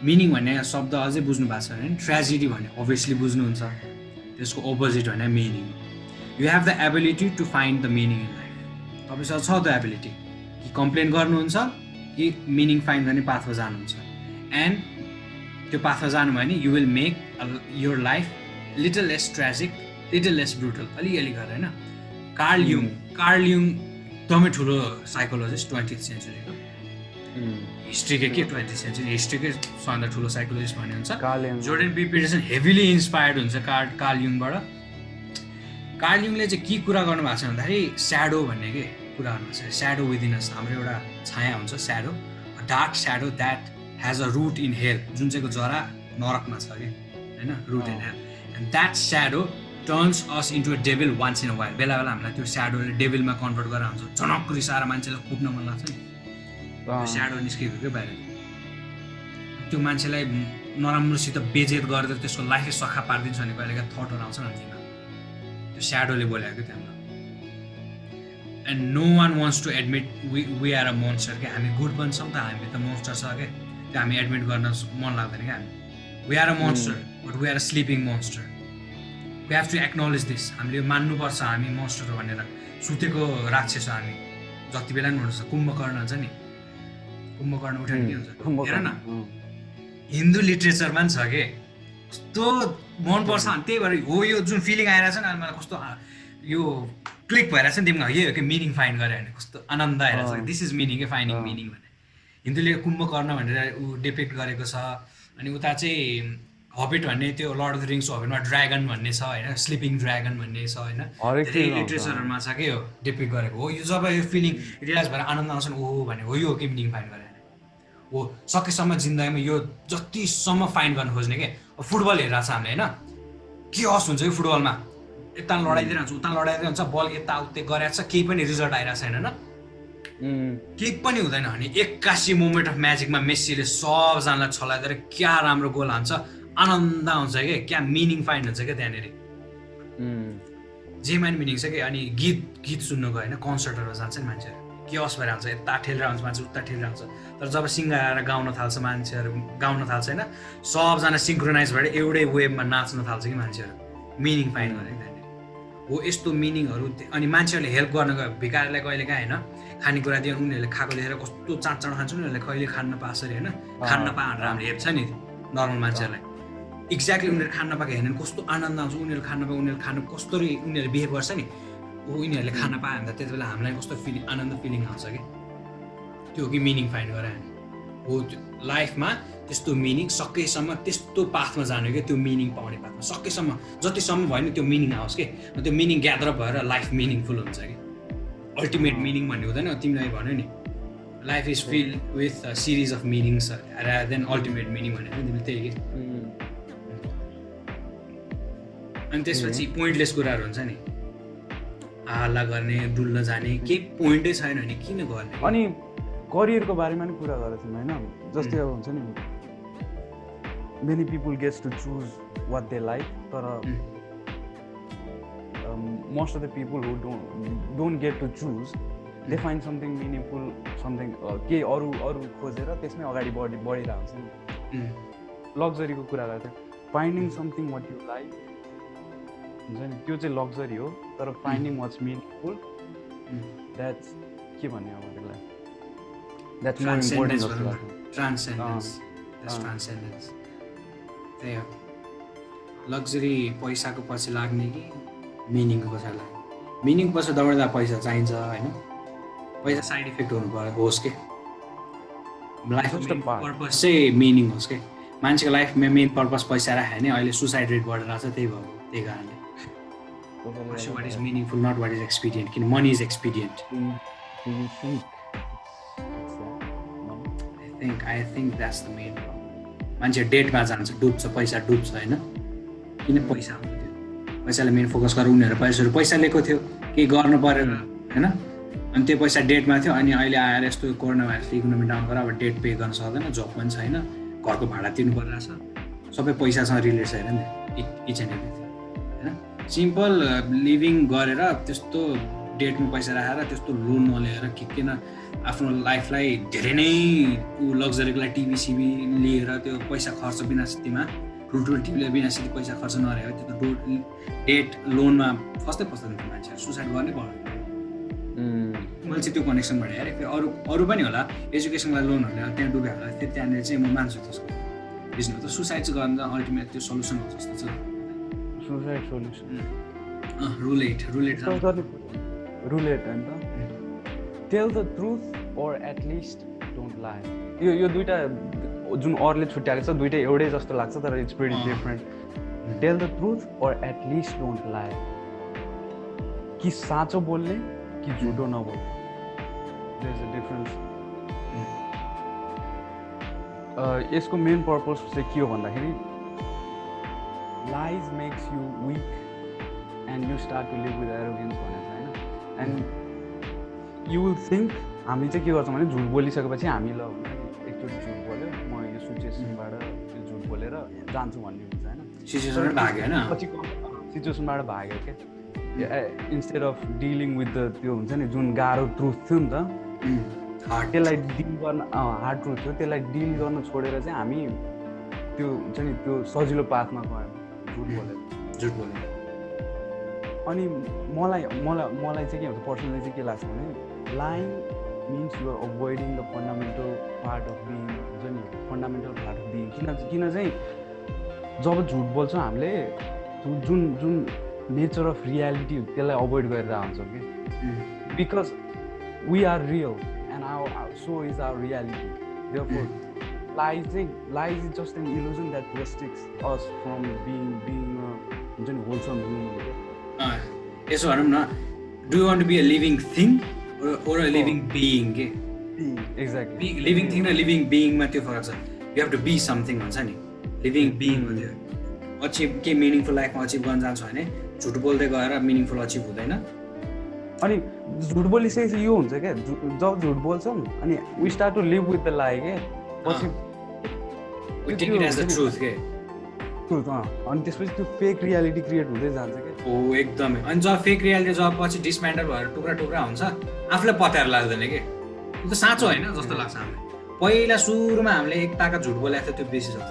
मिनिङ भन्ने शब्द अझै बुझ्नु भएको छ भने ट्रेजेडी भन्ने अभियसली बुझ्नुहुन्छ त्यसको अपोजिट भने meaning you have the ability to find the meaning in life तपाईँसँग छ त एबिलिटी कि कम्प्लेन गर्नुहुन्छ कि मिनिङ फाइन्ड गर्ने पाथमा जानुहुन्छ एन्ड त्यो पाथमा जानु भयो भने you will make your life little lace tragic little lace brutal अलिअलि गरेर होइन कार्ल युङ एकदमै ठुलो साइकोलोजिस्ट 20th सेन्चुरीको हिस्ट्रीकै के 20th सेन्चुरी हिस्ट्रीकै सबभन्दा ठुलो साइकोलोजिस्ट भन्ने हुन्छ Jordan be Pietersen heavily inspired हुन्छ कार्ल युङबाट कार्ल युङले चाहिँ के कुरा गर्नुभएको छ भन्दाखेरि स्याडो भन्ने के कुरा गर्नुभएको छ स्याडो विदिन अस हाम्रो एउटा छाया हुन्छ shadow dark shadow that has a root in hell जुन चाहिँको जरा नरकमा छ कि होइन root in hell and that shadow turns us into a devil once in a while बेला बेला हामीलाई त्यो स्याडोले डेभिलमा कन्भर्ट गरेर हुन्छ झनक रिसाएर मान्छेलाई कुट्न मन लाग्छ नि त्यो स्याडो निस्केको क्या बाहिर त्यो मान्छेलाई नराम्रोसित बेजेत गरेर त्यसको लाइफै सखा पारिदिन्छ भने कहिलेका थटहरू आउँछ नि दिनमा त्यो स्याडोले बोलेको क्या त्यहाँबाट and no one wants to admit we are a monster क्या हामी गुड पनि छौँ त हामी त मोन्स्टर छ क्या त्यो हामी एडमिट गर्न मन लाग्दैन क्या हामी we are a monster but we are a sleeping monster we have to acknowledge this हामीले मान्नुपर्छ हामी मोन्स्टर हो भनेर सुतेको राक्षस हो हामी जति बेला पनि हुनुपर्छ कुम्भकर्ण हुन्छ नि कुम्भकर्ण उठ्यो नि के हुन्छ हेर न हिन्दू लिट्रेचरमा पनि छ कि कस्तो मनपर्छ अनि त्यही भएर हो यो जुन फिलिङ आइरहेछ नि मलाई कस्तो यो क्लिक भइरहेछ नि तिमीलाई यही हो कि मिनिङ फाइन्ड गरे भने कस्तो आनन्द आइरहेछ दिस इज मिनिङ के फाइन्डिङ मिनिङ भने हिन्दूले कुम्भकर्ण भनेर ऊ डिपिक्ट गरेको छ अनि उता चाहिँ हबिट भन्ने त्यो लर्ड अफ द रिङ्स हबिटमा ड्रागन भन्ने छ होइन स्लिपिङ ड्रागन भन्ने छ होइन धेरै लिट्रेचरहरूमा छ कि हो डिपिक्ट गरेको हो यो जब यो फिलिङ रियलाइज भएर आनन्द आउँछ नि ओहो भने हो यो के मिनिङ फाइन्ड गरे हो सकेसम्म जिन्दगीमा यो जतिसम्म फाइन्ड गर्न खोज्ने के फुटबल हेरिरहेको छ हामीले होइन के हस् हुन्छ यो फुटबलमा यता लडाइदिइरहन्छ उता लडाइदिइरहन्छ बल यता उता गरेर छ केही पनि रिजल्ट आइरहेको छैन होइन केही पनि हुँदैन भने 81 मोमेन्ट अफ म्याजिकमा मेस्सीले सबजनालाई छलाइदिएर क्या राम्रो गोल हान्छ आनन्द आउँछ क्या मिनिङ फाइन्ड हुन्छ क्या त्यहाँनिर जेमा नि मिनिङ छ कि अनि गीत सुन्नुको होइन कन्सर्टहरू जान्छ नि मान्छेहरू के हस् भएर आउँछ यता ठेलेर आउँछ मान्छे उता ठेलेर आउँछ तर जब सिङ्गर आएर गाउन थाल्छ मान्छेहरू गाउन थाल्छ होइन सबजना सिङ्क्रोनाइज भएर एउटै वेभमा नाच्न थाल्छ कि मान्छेहरू मिनिङ फाइन्ड गरेको त्यहाँनिर हो यस्तो मिनिङहरू अनि मान्छेहरूले हेल्प गर्न गयो भिखारीलाई कहिले काहीँ होइन खानेकुरा दियो उनीहरूले खाएको देखेर कस्तो चाँडो खान्छ उनीहरूले कहिले खान नपास अरे होइन खान नपा भनेर हामीले हेप्छ नि नर्मल मान्छेहरूलाई एक्ज्याक्टली उनीहरू खान नपाएको हेर्ने कस्तो आनन्द आउँछ उनीहरू खान नपाएको उनीहरू खानु कस्तो उनीहरू बिहेभ गर्छ नि उनीहरूले खान पायो भने त त्यति बेला हामीलाई कस्तो फिलिङ आनन्द फिलिङ आउँछ कि त्यो कि मिनिङ फाइन्ड गरे हो लाइफमा त्यस्तो मिनिङ सकेसम्म त्यस्तो पाथमा जानु क्या त्यो मिनिङ पाउने पाथमा सकेसम्म जतिसम्म भयो नि त्यो मिनिङ आओस् कि त्यो मिनिङ ग्यादर भएर लाइफ मिनिङफुल हुन्छ कि अल्टिमेट मिनिङ भन्ने हुँदैन तिमीलाई भन्यो नि life is fill with series of meanings rather than ultimate meaning भनेर तिमीले त्यही कि अनि त्यसपछि पोइन्टलेस कुराहरू हुन्छ नि हल्ला गर्ने डुल्न जाने केही पोइन्टै छैन भने किन गर्ने अनि करियरको बारेमा नि कुरा गरेको थियौँ होइन जस्तै अब हुन्छ नि many people gets to choose what they like तर most of the people who don't get to choose they find something meaningful something केही अरू खोजेर त्यसमै अगाडि बढिरहेको हुन्छ नि लग्जरीको कुरा गर्थ्यो finding something what you like हुन्छ नि त्यो चाहिँ लग्जरी हो तर फाइन्डिङ वाट्स मिनिङफुल द्याट्स के भन्ने अब त्यसलाई द्याट्स मोर इम्पोर्टेन्ट जस्तो लाग्छ ट्रान्सेन्डेन्स त्यही हो लग्जरी पैसाको पछि लाग्ने कि मिनिङको पछि लाग्ने मिनिङको पछि दौड्दा पैसा चाहिन्छ होइन पैसा साइड इफेक्ट हुनु पर्यो होस् के लाइफको पर्पज चाहिँ मिनिङ होस् के मान्छेको लाइफमा मेन पर्पज पैसा राख्यो भने अहिले सुसाइड रेट बढेर आएको छ त्यही भयो त्यही कारणले pursue what is meaningful, not what is expedient. किन money is expedient. Do you think it's that? No? I think that's the main problem. मान्छे डेटमा जान्छ, डुब्छ, पैसा डुब्छ होइन, किन पैसा आउँछ त्यो पैसाले मेन फोकस गरेर उनीहरू पैसा लिएको थियो केही गर्नु परेर होइन, अनि त्यो पैसा डेटमा थियो, अनि अहिले आएर यस्तो कोरोना भाइरस इकोनोमी डाउन गरेर अब डेट पे गर्न सक्दैन, जब पनि छैन, घरको भाडा तिर्नु परिरहेछ, सबै पैसासँग रिलेटेड छैन नि इच एन्ड एभ्रिथिङ होइन। सिम्पल लिभिङ गरेर त्यस्तो डेटमा पैसा राखेर त्यस्तो लोन नलिएर किन आफ्नो लाइफलाई धेरै नै लग्जरीको लागि टिभी सिभी लिएर त्यो पैसा खर्च बिनासितीमा ठुल्ठुलो टिभीले बिनासिती पैसा खर्च नरहेको त्यो त डेट लोनमा फस्दै नि त मान्छेहरू सुसाइड गर्नै पर्यो। मैले चाहिँ त्यो कनेक्सनबाट हेरेँ, फेरि अरू पनि होला एजुकेसनको लागि लोनहरूले त्यहाँ डुब्यो होला, फेरि त्यहाँनिर चाहिँ म मान्छु त्यसको बुझ्नु त सुसाइड चाहिँ गर्न अल्टिमेट त्यो सल्युसन हो जस्तो छ। सुसाइड सोल्युसन रुल 8 रुलेट होइन त tell the truth or at least don't lie. यो दुईटा जुन अरूले छुट्याएको छ दुईटा एउटै जस्तो लाग्छ तर it's pretty different. Tell the truth or at least don't lie. कि साँचो बोल्ने कि झुटो नबोल्ने, देयर इज अ डिफरेन्स। यसको मेन पर्पस चाहिँ के हो भन्दाखेरि lies makes you weak and you start to live with arrogance भनेको छ होइन। एन्ड यु विल थिङ्क हामी चाहिँ के गर्छौँ भने झुट बोलिसकेपछि हामी ल एकचोटि झुट बोल्यो म यो सिचुएसनबाट यो झुट बोलेर जान्छु भन्ने हुन्छ होइन, सिचुएसनबाट भाग्यो होइन, पछि सिचुएसनबाट भाग्यो क्या instead of dealing with the त्यो हुन्छ नि जुन गाह्रो ट्रुथ थियो नि त त्यसलाई डिल गर्न हार्ड ट्रुथ थियो त्यसलाई डिल गर्न छोडेर चाहिँ हामी त्यो हुन्छ नि त्यो सजिलो पाथमा गयौँ झुट बोलेर। अनि मलाई चाहिँ के हुन्छ पर्सनली चाहिँ के लाग्छ भने lying means you are avoiding the fundamental part of being, fundamental part of being. किन चाहिँ जब झुट बोल्छौँ हामीले जुन नेचर अफ रियालिटी त्यसलाई अभोइड गरेर हुन्छौँ कि because we are real and so is our reality. Therefore lies is just an illusion that restricts us from being हुन्छ नि होलसम ह्युमन। यसो भनौँ न, do you want to be a living thing or a living being के एक्ज्याक्टली लिभिङ थिङ र लिभिङ बिइङमा त्यो फरक छ। You have to be something भन्छ नि, लिभिङ बिइङ हो त्यो। अचिभ के मिनिङफुल लाइफमा अचिभ गर्न जान्छ भने झुट बोल्दै गएर मिनिङफुल अचिभ हुँदैन। अनि झुट बोलिसकेपछि यो हुन्छ क्या जब झुट बोल्छौँ अनि we start to live with the lie के पछि we take it as the truth के ट्रुथ अनि त्यसपछि त्यो फेक रियालिटी क्रिएट हुँदै जान्छ क्या। हो एकदमै। अनि जब फेक रियालिटी जब पछि डिसमेन्टल भएर टुक्रा हुन्छ आफूलाई पत्याएर लाग्दैन कि त्यो त साँचो होइन जस्तो लाग्छ हामीलाई। पहिला सुरुमा हामीले एक ताका झुट बोलेको थियो त्यो बेसी सक्छ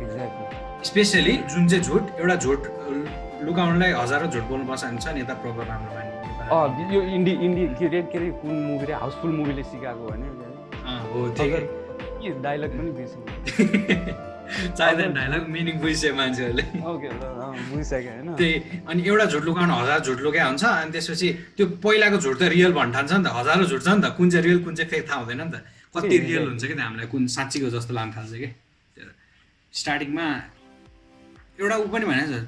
एक्ज्याक्टली। स्पेसली जुन चाहिँ झुट एउटा झुट लुकाउनलाई हजारौँ झुट बोल्नुपर्छ भने छ नि यता प्रोपर राम्रो मान्ने यो इन्डी के अरे कुन मुभी रे हाउसफुल मुभीले सिकाएको होइन हो त्यो के डायलग पनि बेसी चाहिँदैन डायलग मिनिङ बुझ्यो मान्छेहरूले ओके बुझिसक्यो होइन। त्यही अनि एउटा झुट लुकाउन हजार झुट लुकाइ हुन्छ अनि त्यसपछि त्यो पहिलाको झुट त रियल भन्न थाल्छ नि त, हजारौँ झुट छ नि त, कुन चाहिँ रियल कुन चाहिँ फेक थाहा हुँदैन नि त, कति रियल हुन्छ कि हामीलाई कुन साँच्चीको जस्तो लाग्न थाल्छ कि। स्टार्टिङमा एउटा ऊ पनि भनेको छ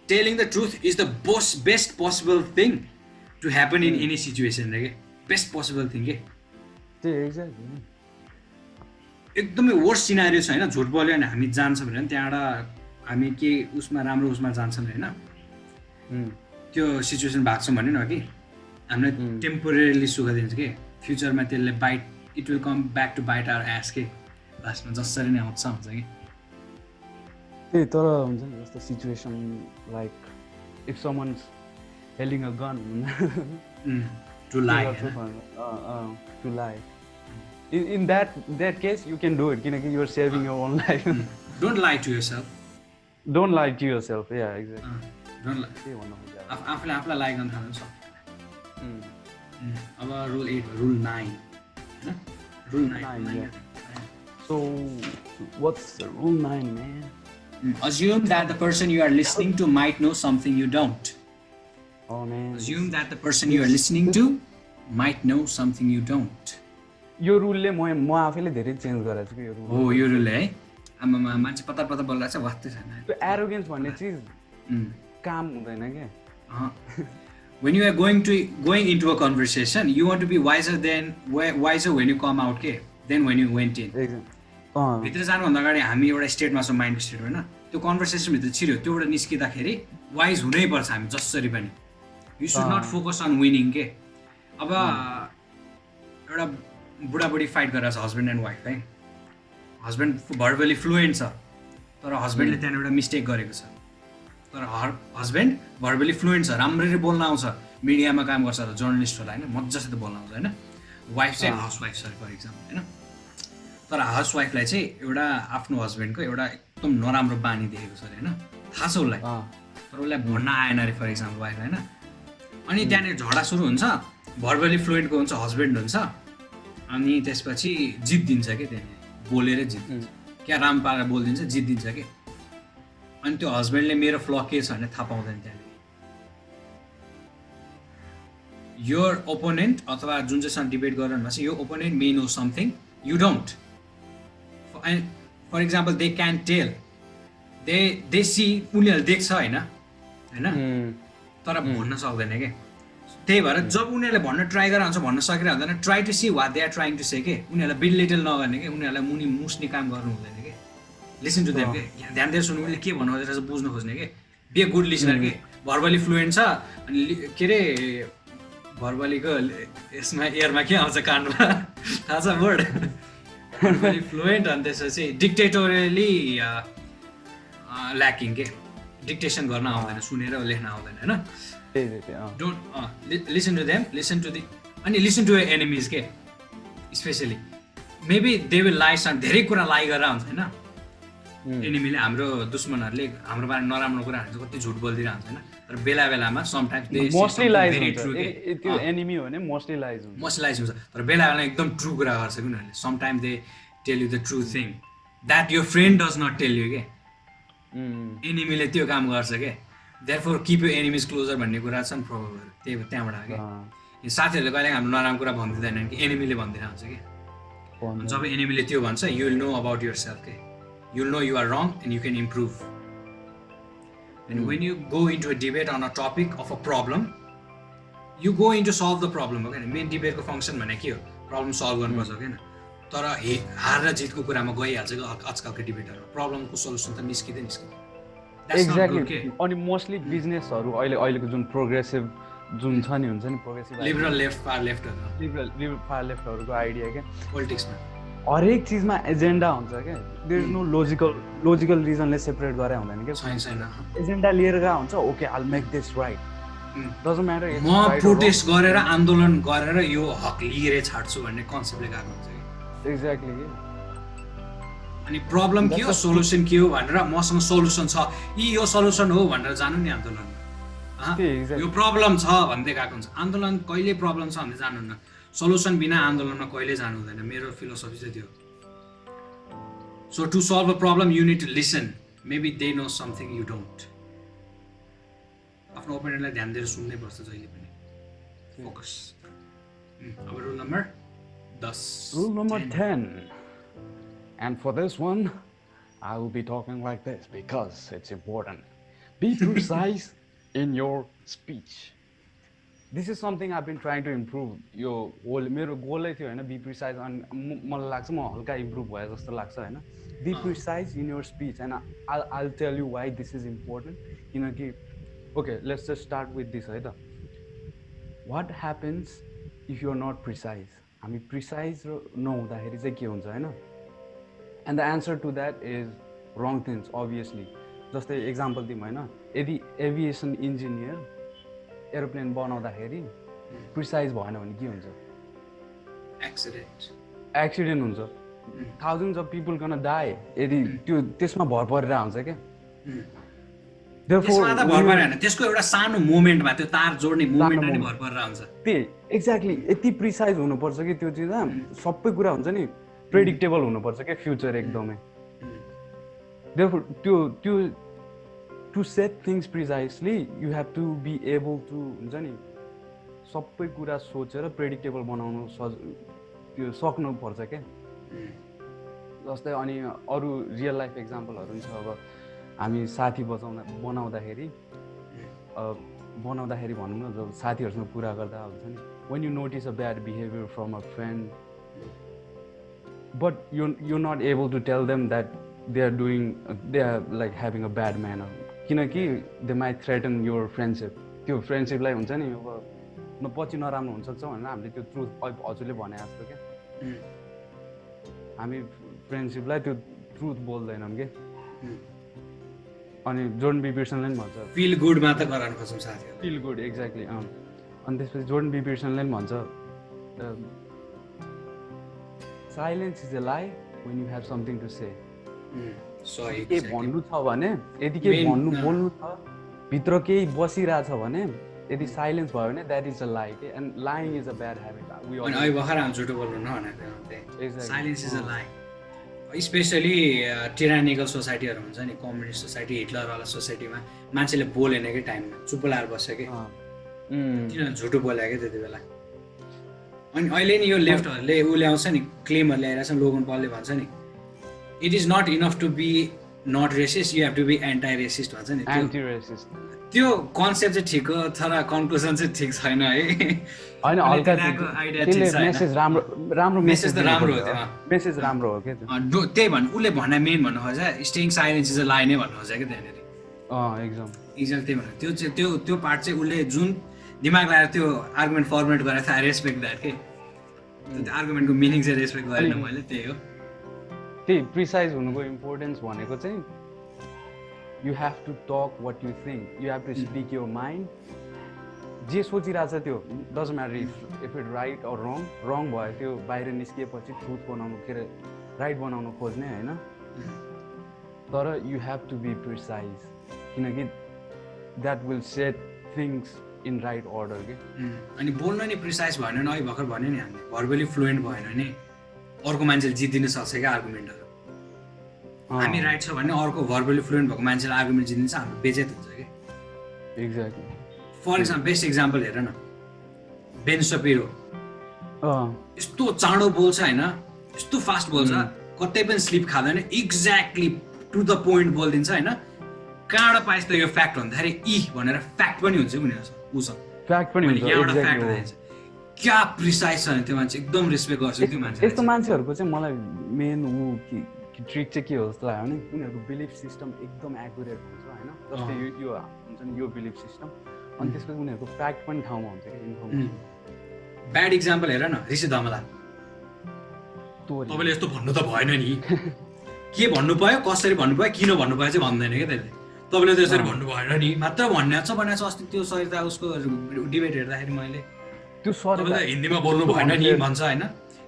telling the truth is the best possible thing to happen in any situation रे के बेस्ट पोसिबल थिङ के। त्यही एक्ज्याक्टली एकदमै वर्स्ट सिनारियो छ होइन, झुट बोल्यो भने हामी जान्छ भने त्यहाँबाट हामी के उसमा राम्रो उसमा जान्छौँ होइन, त्यो सिचुएसन भएको छ भने न कि हामीलाई टेम्पोरेली सुख दिन्छ कि फ्युचरमा त्यसले bite it will come back to bite our ass के लास्टमा जसरी नै आउँछ हुन्छ कि। त्यही तर हुन्छ नि जस्तो situation like if someone's holding a gun to lie in that case you can do it किनकि you are saving your own life. Don't lie to yourself. Don't lie to yourself. Yeah, exactly. Don't lie. त्यही भन्नु खोजेको। आफूलाई lie गर्न थाल्नु सक्छ। अब रुल 8 रुल 9 हैन rule 9 So what's rule 9 man? Assume that the person you are listening to might know something you don't. Oh man. Assume that the person you are listening to might know something you don't. यो रुलले म आफैले धेरै चेन्ज गरेको छु कि यो रुल हो यो रुलले है आमामा मान्छे पत्ता बोल्दा चाहिँ वास्तै छैन त्यो एरोगेन्स भन्ने चिज काम हुँदैन के when you are going into a conversation, you want to be wiser when you come out के than when you went in. भित्र जानुभन्दा अगाडि हामी एउटा स्टेटमा छौँ, माइन्ड स्टेट होइन, त्यो कन्भर्सेसन भित्र छिर्यो, त्योबाट निस्किँदाखेरि वाइज हुनै पर्छ हामी जसरी पनि. You should not focus on winning के. अब एउटा बुढाबुढी फाइट गरेर छ हस्बेन्ड एन्ड वाइफ है, हस्बेन्ड भर्बली फ्लुएन्ट छ तर हस्बेन्डले त्यहाँ एउटा मिस्टेक गरेको छ, तर हस्बेन्ड भर्बली फ्लुएन्ट छ, राम्ररी बोल्न आउँछ, मिडियामा काम गर्छ र जर्नलिस्ट होला होइन, मजासित बोल्न आउँछ होइन. वाइफ चाहिँ हाउसवाइफ छ फर इक्जाम्पल होइन, तर हाउसवाइफलाई चाहिँ एउटा आफ्नो हस्बेन्डको एउटा एकदम नराम्रो बानी देखेको छ अरे होइन, थाहा छ उसलाई, तर उसलाई भन्न आएन अरे फर इक्जाम्पल वाइफ होइन. अनि त्यहाँनिर झगडा सुरु हुन्छ, भर्बली फ्लुएन्टको हुन्छ हस्बेन्ड हुन्छ, अनि त्यसपछि जित्दिन्छ कि त्यहाँनिर बोलेर जित्दिन्छ, क्या राम पारेर बोलिदिन्छ, जित्दिन्छ कि. अनि त्यो हस्बेन्डले मेरो फ्ल के छ भने थाहा पाउँदैन त्यहाँनिर. योर ओपोनेन्ट अथवा जुन चाहिँसँग डिबेट गरिरहनु भएको छ, यो opponent may know something you don't. For example they can tell, they see, उनीहरूले देख्छ होइन होइन, तर भन्न सक्दैन क्या. त्यही भएर जब उनीहरूले भन्न ट्राई गरेर हुन्छ भन्न सकिरहेको हुँदैन, try to see what they are trying to say के. उनीहरूलाई बिलिटल नगर्ने कि, उनीहरूलाई मुनि मुस्ने काम गर्नु हुँदैन कि. लिसन टु देम के, ध्यान दिएर सुन्नु, उसले के भन्नु खोजेर बुझ्नु खोज्ने कि. बी ए गुड लिसनर के. भर्बली फ्लुएन्ट छ अनि के अरे भर्बलीको यसमा एयरमा के आउँछ कानमा थाहा छ वर्ड, भर्बली फ्लुएन्ट. अनि त्यसपछि डिक्टेटोरियली ल्याकिङ के, डिक्टेसन गर्न आउँदैन, सुनेर लेख्न आउँदैन होइन. Don't listen to them, listen to the, अनि लिसन टु एनिमिज के. Specially maybe they will lie, धेरै कुरा लाइ गरेर हुन्छ होइन. एनिमीले, हाम्रो दुश्मनहरूले हाम्रो बारेमा नराम्रो कुरा हुन्छ, कति झुट बोलिदिरहेको हुन्छ होइन, तर बेला बेलामा समटाइम्स मोस्टली लाइज हुन्छ, त्यो एनिमी हो भने मोस्टली लाइज हुन्छ, तर बेला बेला एकदम ट्रु कुरा गर्छ कि उनीहरूले. Sometimes they tell you the true thing that your friend does not tell you के. एनिमीले त्यो काम गर्छ के. Therefore keep you enemies closer भन्ने कुरा छ नि प्रोभर्बहरू, त्यही त्यहाँबाट के. साथीहरूले कहिले हाम्रो नराम्रो कुरा भनिदिँदैन कि, एनिमीले भनिदिएर हुन्छ कि. जब एनिमीले त्यो भन्छ, you will know about yourself के. You'll know you are wrong and you can improve. And when you go into a debate on a topic of a problem, you go into solve the problem. Okay, main debate को function भने के हो, problem solve गर्नुपर्छ हैन. तर हार र जितको कुरामा गइहाल्छ कि आजकलको डिबेटहरु, प्रब्लमको सल्युसन त निस्किदैन. एक्ज्याक्टली. अनि मोस्टली बिजनेसहरु अहिलेको जुन प्रोग्रेसिभ जुन छ नि, हुन्छ नि प्रोग्रेसिभ लिबरल लेफ्ट फार लेफ्टहरु, लिबरल फार लेफ्टहरुको आइडिया के पोलिटिक्समा हरेक चीजमा एजेन्डा हुन्छ क्या. देयर इज नो लजिकल रिजनले सेपरेट गरे हुँदैन के. छैन. एजेन्डा लिएर गए हुन्छ, okay I will make this right, doesn't matter. म प्रोटेस्ट गरेर आन्दोलन गरेर यो हक लिएर छाड्छु भन्ने कन्सेप्टले गएको हुन्छ कि. एक्ज्याक्टली के. अनि प्रब्लम के हो, सोलुसन के हो भनेर मसँग सोलुसन छ, यो सोलुसन हो भनेर जानु नि आन्दोलनमा. यो प्रब्लम छ भन्दै गएको हुन्छ. आन्दोलन कहिले प्रब्लम छ भन्दै जानुहुन्न, सोलुसन बिना आन्दोलनमा कहिले जानु हुँदैन. मेरो फिलोसफी चाहिँ त्यो. So to solve a problem you need to listen, maybe they know something you don't. आफ्नो ओपिनियनलाई ध्यान दिएर सुन्नै पर्छ जहिले पनि. फोकस. अब rule number 10. Rule number 10. And for this one, I will be talking like this because it's important. Be precise in your speech. This is something I've been trying to improve. यो मेरो गोलै थियो हैन, be precise. अनि मलाई लाग्छ म हल्का इम्प्रुभ भए जस्तो लाग्छ हैन. Be precise in your speech, and I'll tell you why this is important. किनकि okay, let's just start with this है त. What happens if you're not precise? हामी प्रिसाइज नहुँदाखेरि चाहिँ के हुन्छ हैन. And the answer to that is wrong things obviously. जस्तै एक्जाम्पल दिउँ हैन, यदि एभिएसन इन्जिनियर एरोप्लेन बनाउँदाखेरि प्रिसाइज भएन भने के हुन्छ? एक्सिडेन्ट हुन्छ. Thousands of people gonna die यदि त्यो त्यसमा भर परेर हुन्छ क्या. त्यसमा त भर परेन, त्यसको एउटा सानो मोमेन्टमा त्यो तार जोड्ने मोमेन्टमा नि भर परेर हुन्छ. त्यही एक्ज्याक्टली. यति प्रिसाइज हुनुपर्छ कि त्यो चिज सबै कुरा हुन्छ नि प्रेडिक्टेबल हुनुपर्छ क्या फ्युचर एकदमै. देयरफोर त्यो to set things precisely you have to be able to हुन्छ नि सबै कुरा सोचेर प्रेडिक्टेबल बनाउनु त्यो सक्नुपर्छ क्या. जस्तै अनि अरू रियल लाइफ एक्जाम्पलहरू पनि छ. अब हामी साथी बनाउँदाखेरि बनाउँदाखेरि भनौँ न जब साथीहरूसँग कुरा गर्दा हुन्छ नि when you notice a bad behavior from a friend but you're not able to tell them that they are like having a bad manner किनकि they might threaten your friendship त्यो फ्रेन्डसिपलाई हुन्छ नि अब पछि नराम्रो हुनसक्छ भनेर हामीले त्यो ट्रुथ हजुरले भने जस्तो क्या हामी फ्रेन्डसिपलाई त्यो ट्रुथ बोल्दैनौँ कि अनि जोर्डन बी पिटरसनले पनि भन्छ फिल गुड मात्र गराउनु खोज्छौँ साथीहरू फिल गुड एक्ज्याक्टली अनि त्यसपछि जोर्डन बी पिटरसनले पनि भन्छ साइलेन्स इज अ लाई when you have something to say सही के भन्नु छ भने यदि केही बोल्नु छ भित्र केही बसिरहेछ भने यदि साइलेन्स भयो भने द्याट इज अ लाई के and lying is a bad habit अनि अहिले भर्खर हामी झुटो बोल्नु न भनेको silence is a lying especially tyrannical सोसाइटीहरू हुन्छ नि कम्युनिस्ट सोसाइटी हिटलरवाला सोसाइटीमा मान्छेले बोलेन कि टाइममा चुप लाएर बस्छ कि किन झुटो बोल्यो क्या त्यति बेला अनि अहिले नि यो लेफ्टहरूले ऊ ल्याउँछ नि क्लेमहरू ल्याइरहेछ लोगन पलले भन्छ नि it is not enough to be not racist you have to be anti racist भन्छ नि एन्टी रेसिस्ट त्यो कन्सेप्ट चाहिँ ठिक हो तर कन्क्लुजन चाहिँ ठिक छैन है होइन हल्का मेसेज राम्रो मेसेज त राम्रो हो त्यो मेसेज राम्रो हो के त्यो त्यही भन्नु उसले भन्ने मेन भन्नु खोज्छ स्टेइङ साइलेन्स इज अ लाई नै भन्नु खोज्छ क्या त्यहाँनिर एक्ज्याक्ट त्यही भन्नु त्यो चाहिँ त्यो पार्ट चाहिँ उसले जुन दिमाग लगाएर त्यो आर्गुमेन्ट फर्मुलेट गरेर आई रेस्पेक्ट द्याट के त्यो आर्गुमेन्टको मिनिङ चाहिँ रेस्पेक्ट गरेन मैले त्यही हो त्यही प्रिसाइज हुनुको इम्पोर्टेन्स भनेको चाहिँ you have to talk what you think you have to speak your mind जे सोचिरहेछ त्यो doesn't matter if it right or wrong भयो त्यो बाहिर निस्किएपछि ट्रुथ बनाउनु के अरे राइट बनाउनु खोज्ने होइन तर you have to be precise किनकि that will set things in right order के अनि बोल्न नि प्रिसाइज भएन भने अहिले भर्खर भन्यो नि हामीले भर्बली फ्लुएन्ट भएन भने अर्को मान्छेले जितिदिन सक्छ क्या आर्गुमेन्टहरू हामी राइट छ भने अर्को भर्बली फ्लुएन्ट भएको मान्छेले आर्गुमेन्ट जितिन्छ हाम्रो बेजेत हुन्छ कि exactly for example best example हेर न बेन सपिरो यस्तो चाँडो बोल्छ होइन यस्तो फास्ट बोल्छ कतै पनि स्लिप खाँदैन एक्ज्याक्टली टु द पोइन्ट बोलिदिन्छ होइन कहाँबाट पाइस् त यो फ्याक्ट भन्दाखेरि भनेर फ्याक्ट पनि हुन्छ उनीहरू उसँग फ्याक्ट पनि हुन्छ यहाँबाट फ्याक्ट आइन्छ क्या प्रिसाइज छ त्यो मान्छे एकदम रेस्पेक्ट गर्छु त्यो मान्छे यस्तो मान्छेहरूको चाहिँ मलाई मेन ट्रिक चाहिँ के हो जस्तो लाग्यो भने उनीहरूको बिलिफ सिस्टम एकदम एक्युरेट हुन्छ होइन जस्तै यो हुन्छ नि यो बिलिफ सिस्टम अनि त्यसपछि उनीहरूको फ्याक्ट पनि ठाउँमा हुन्छ कि इन्फर्मेसन ब्याड इक्जाम्पल हेर न ऋषि धमला तपाईँले यस्तो भन्नु त भएन नि के भन्नु पायो कसरी भन्नु पायो किन भन्नु पायो चाहिँ भन्दैन क्या त्यसले तपाईँले त्यसरी भन्नु भएन नि मात्र भनेको छ अस्ति त्यो सरिता उसको डिबेट हेर्दाखेरि मैले त्यो तपाईँले हिन्दीमा बोल्नु भएन नि भन्छ होइन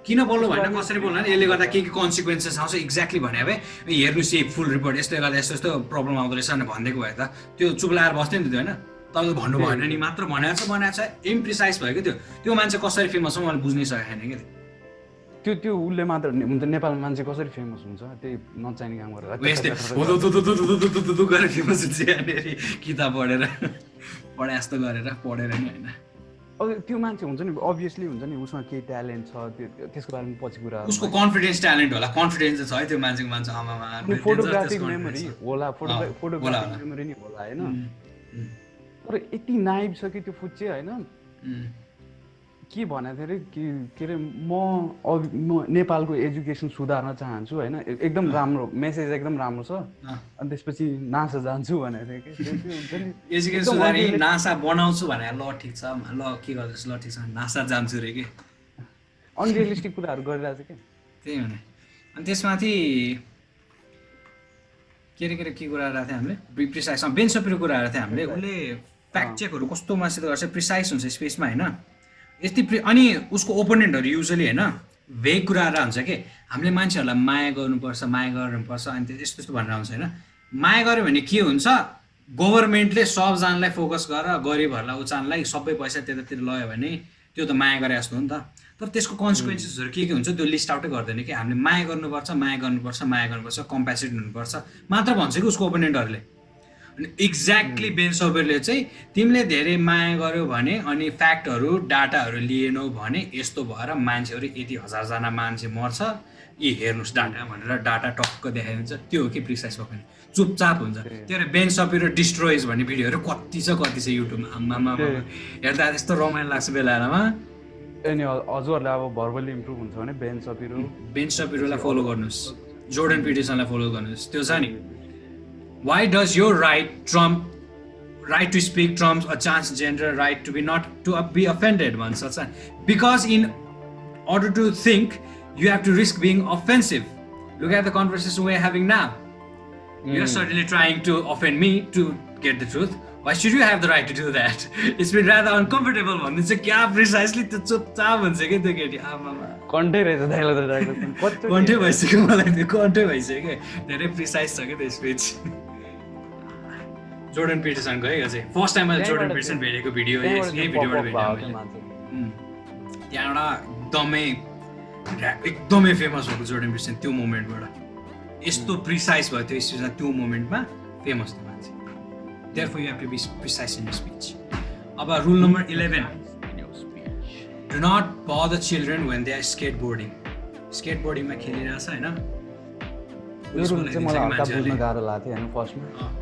किन बोल्नु भएन कसरी बोल्नु होइन यसले गर्दा के कन्सिक्वेन्सेस आउँछ एक्ज्याक्टली भने भए हेर्नुहोस् यही फुल रिपोर्ट यस्तो गर्दा यस्तो यस्तो प्रब्लम आउँदो रहेछ भनेर भनिदिएको भए त त्यो चुप लाएर बस्थ्यो नि त होइन तपाईँले भन्नु भएन नि मात्र भनेको छ इम्प्रिसाइज भयो क्या त्यो मान्छे कसरी फेमस हो मैले बुझ्नै सकेको छैन क्या त्यो उसले मात्र हुन्छ नेपालमा मान्छे कसरी फेमस हुन्छ त्यही नचाहिने काम गरेर फेमस हुन्छ यहाँनिर किताब पढे जस्तो गरेर पढेर नि होइन अब त्यो मान्छे हुन्छ नि अभियसली हुन्छ नि उसमा केही ट्यालेन्ट छ त्यसको बारेमा पछि कुरा उसको कन्फिडेन्स ट्यालेन्ट होला कन्फिडेन्स छ है त्यो मान्छेको मान्छे आमामा फोटोग्राफिक मेमोरी होला फोटोग्राफिक मेमोरी नि होला होइन तर यति नाइभ छ कि त्यो फुच्चे होइन के भनेको थियो अरे के अरे म नेपालको एजुकेसन सुधार्न चाहन्छु होइन एकदम राम्रो मेसेज एकदम राम्रो छ अनि त्यसपछि नासा जान्छु भनेको थियो कि एजुकेसन सुधारे नासा बनाउँछु भने ल ठिक छ ल के गर्दैछ ल ठिक छ नासा जान्छु रे के अनरियलिस्टिक कुराहरू गरिरहेको छ क्या त्यही हो नि अनि त्यसमाथि के कुरा गरेको थियो हामीले प्रिसाइज बेन सपिरो कुरा गरेको थियो हामीले उसले फ्याक्ट चेकहरू कस्तो मासित गर्छ प्रिसाइज हुन्छ स्पेसमा होइन यस्तै अनि उसको ओपोनेन्टहरू युजली होइन भेग कुराहरू हुन्छ कि हामीले मान्छेहरूलाई माया गर्नुपर्छ अनि यस्तो यस्तो भनेर आउँछ होइन माया गऱ्यो भने के हुन्छ गभर्मेन्टले सबजनालाई फोकस गरेर गरिबहरूलाई उचानलाई सबै पैसा त्यतातिर लग्यो भने त्यो त माया गरे जस्तो हो नि त तर त्यसको कन्सिक्वेन्सेसहरू के हुन्छ त्यो लिस्ट आउटै गर्दैन कि हामीले माया गर्नुपर्छ कम्पेसेट हुनुपर्छ मात्र भन्छ कि उसको ओपोनेन्टहरूले अनि एक्ज्याक्टली बेन सपेरले चाहिँ तिमीले धेरै माया गर्यो भने अनि फ्याक्टहरू डाटाहरू लिएनौ भने यस्तो भएर मान्छेहरू यति हजारजना मान्छे मर्छ यी हेर्नुहोस् डाटा भनेर डाटा टक्क देखाइदिन्छ त्यो हो कि प्रिसाइज पक्कै चुपचाप हुन्छ त्यो बेन सपेरो डिस्ट्रोइज भन्ने भिडियोहरू कति छ युट्युबमा आम्मामा हेर्दा त्यस्तो रमाइलो लाग्छ बेलामा अनि हजुरहरूले अब भर्बली इम्प्रुभ हुन्छ भने बेन सपिरोलाई फलो गर्नुहोस् जोर्डन पिटरसनलाई फलो गर्नुहोस् त्यो छ नि why does your right to speak trumps a transgender right to be not to be offended भन्छ because in order to think you have to risk being offensive. Look at the conversation we're having now. You're certainly trying to offend me to get the truth. Why should you have the right to do that? It's been rather uncomfortable भनिन्छ क्या प्रिसाइसली त्यो चुपचाप भन्छ कि त्यो केटी आमामा कन्टै रहेछ कन्टै भइसक्यो मलाई त्यो कन्टै भइसक्यो धेरै प्रिसाइज छ कि त्यो स्पिच जोर्डन पिटरसनको है चाहिँ फर्स्ट टाइम मैले जोर्डन पिटरसन भेटेको भिडियो यही भिडियोबाट भेटेँ त्यहाँबाट एकदमै फेमस भएको जोर्डन पिटरसन त्यो मोमेन्टबाट यस्तो प्रिसाइज भयो त्यो स्पिचमा त्यो मोमेन्टमा फेमस थियो मान्छे therefore you have to be precise in your speech. अब rule number 11 do not bother children when they are skateboarding मा खेलिरहेछ हैन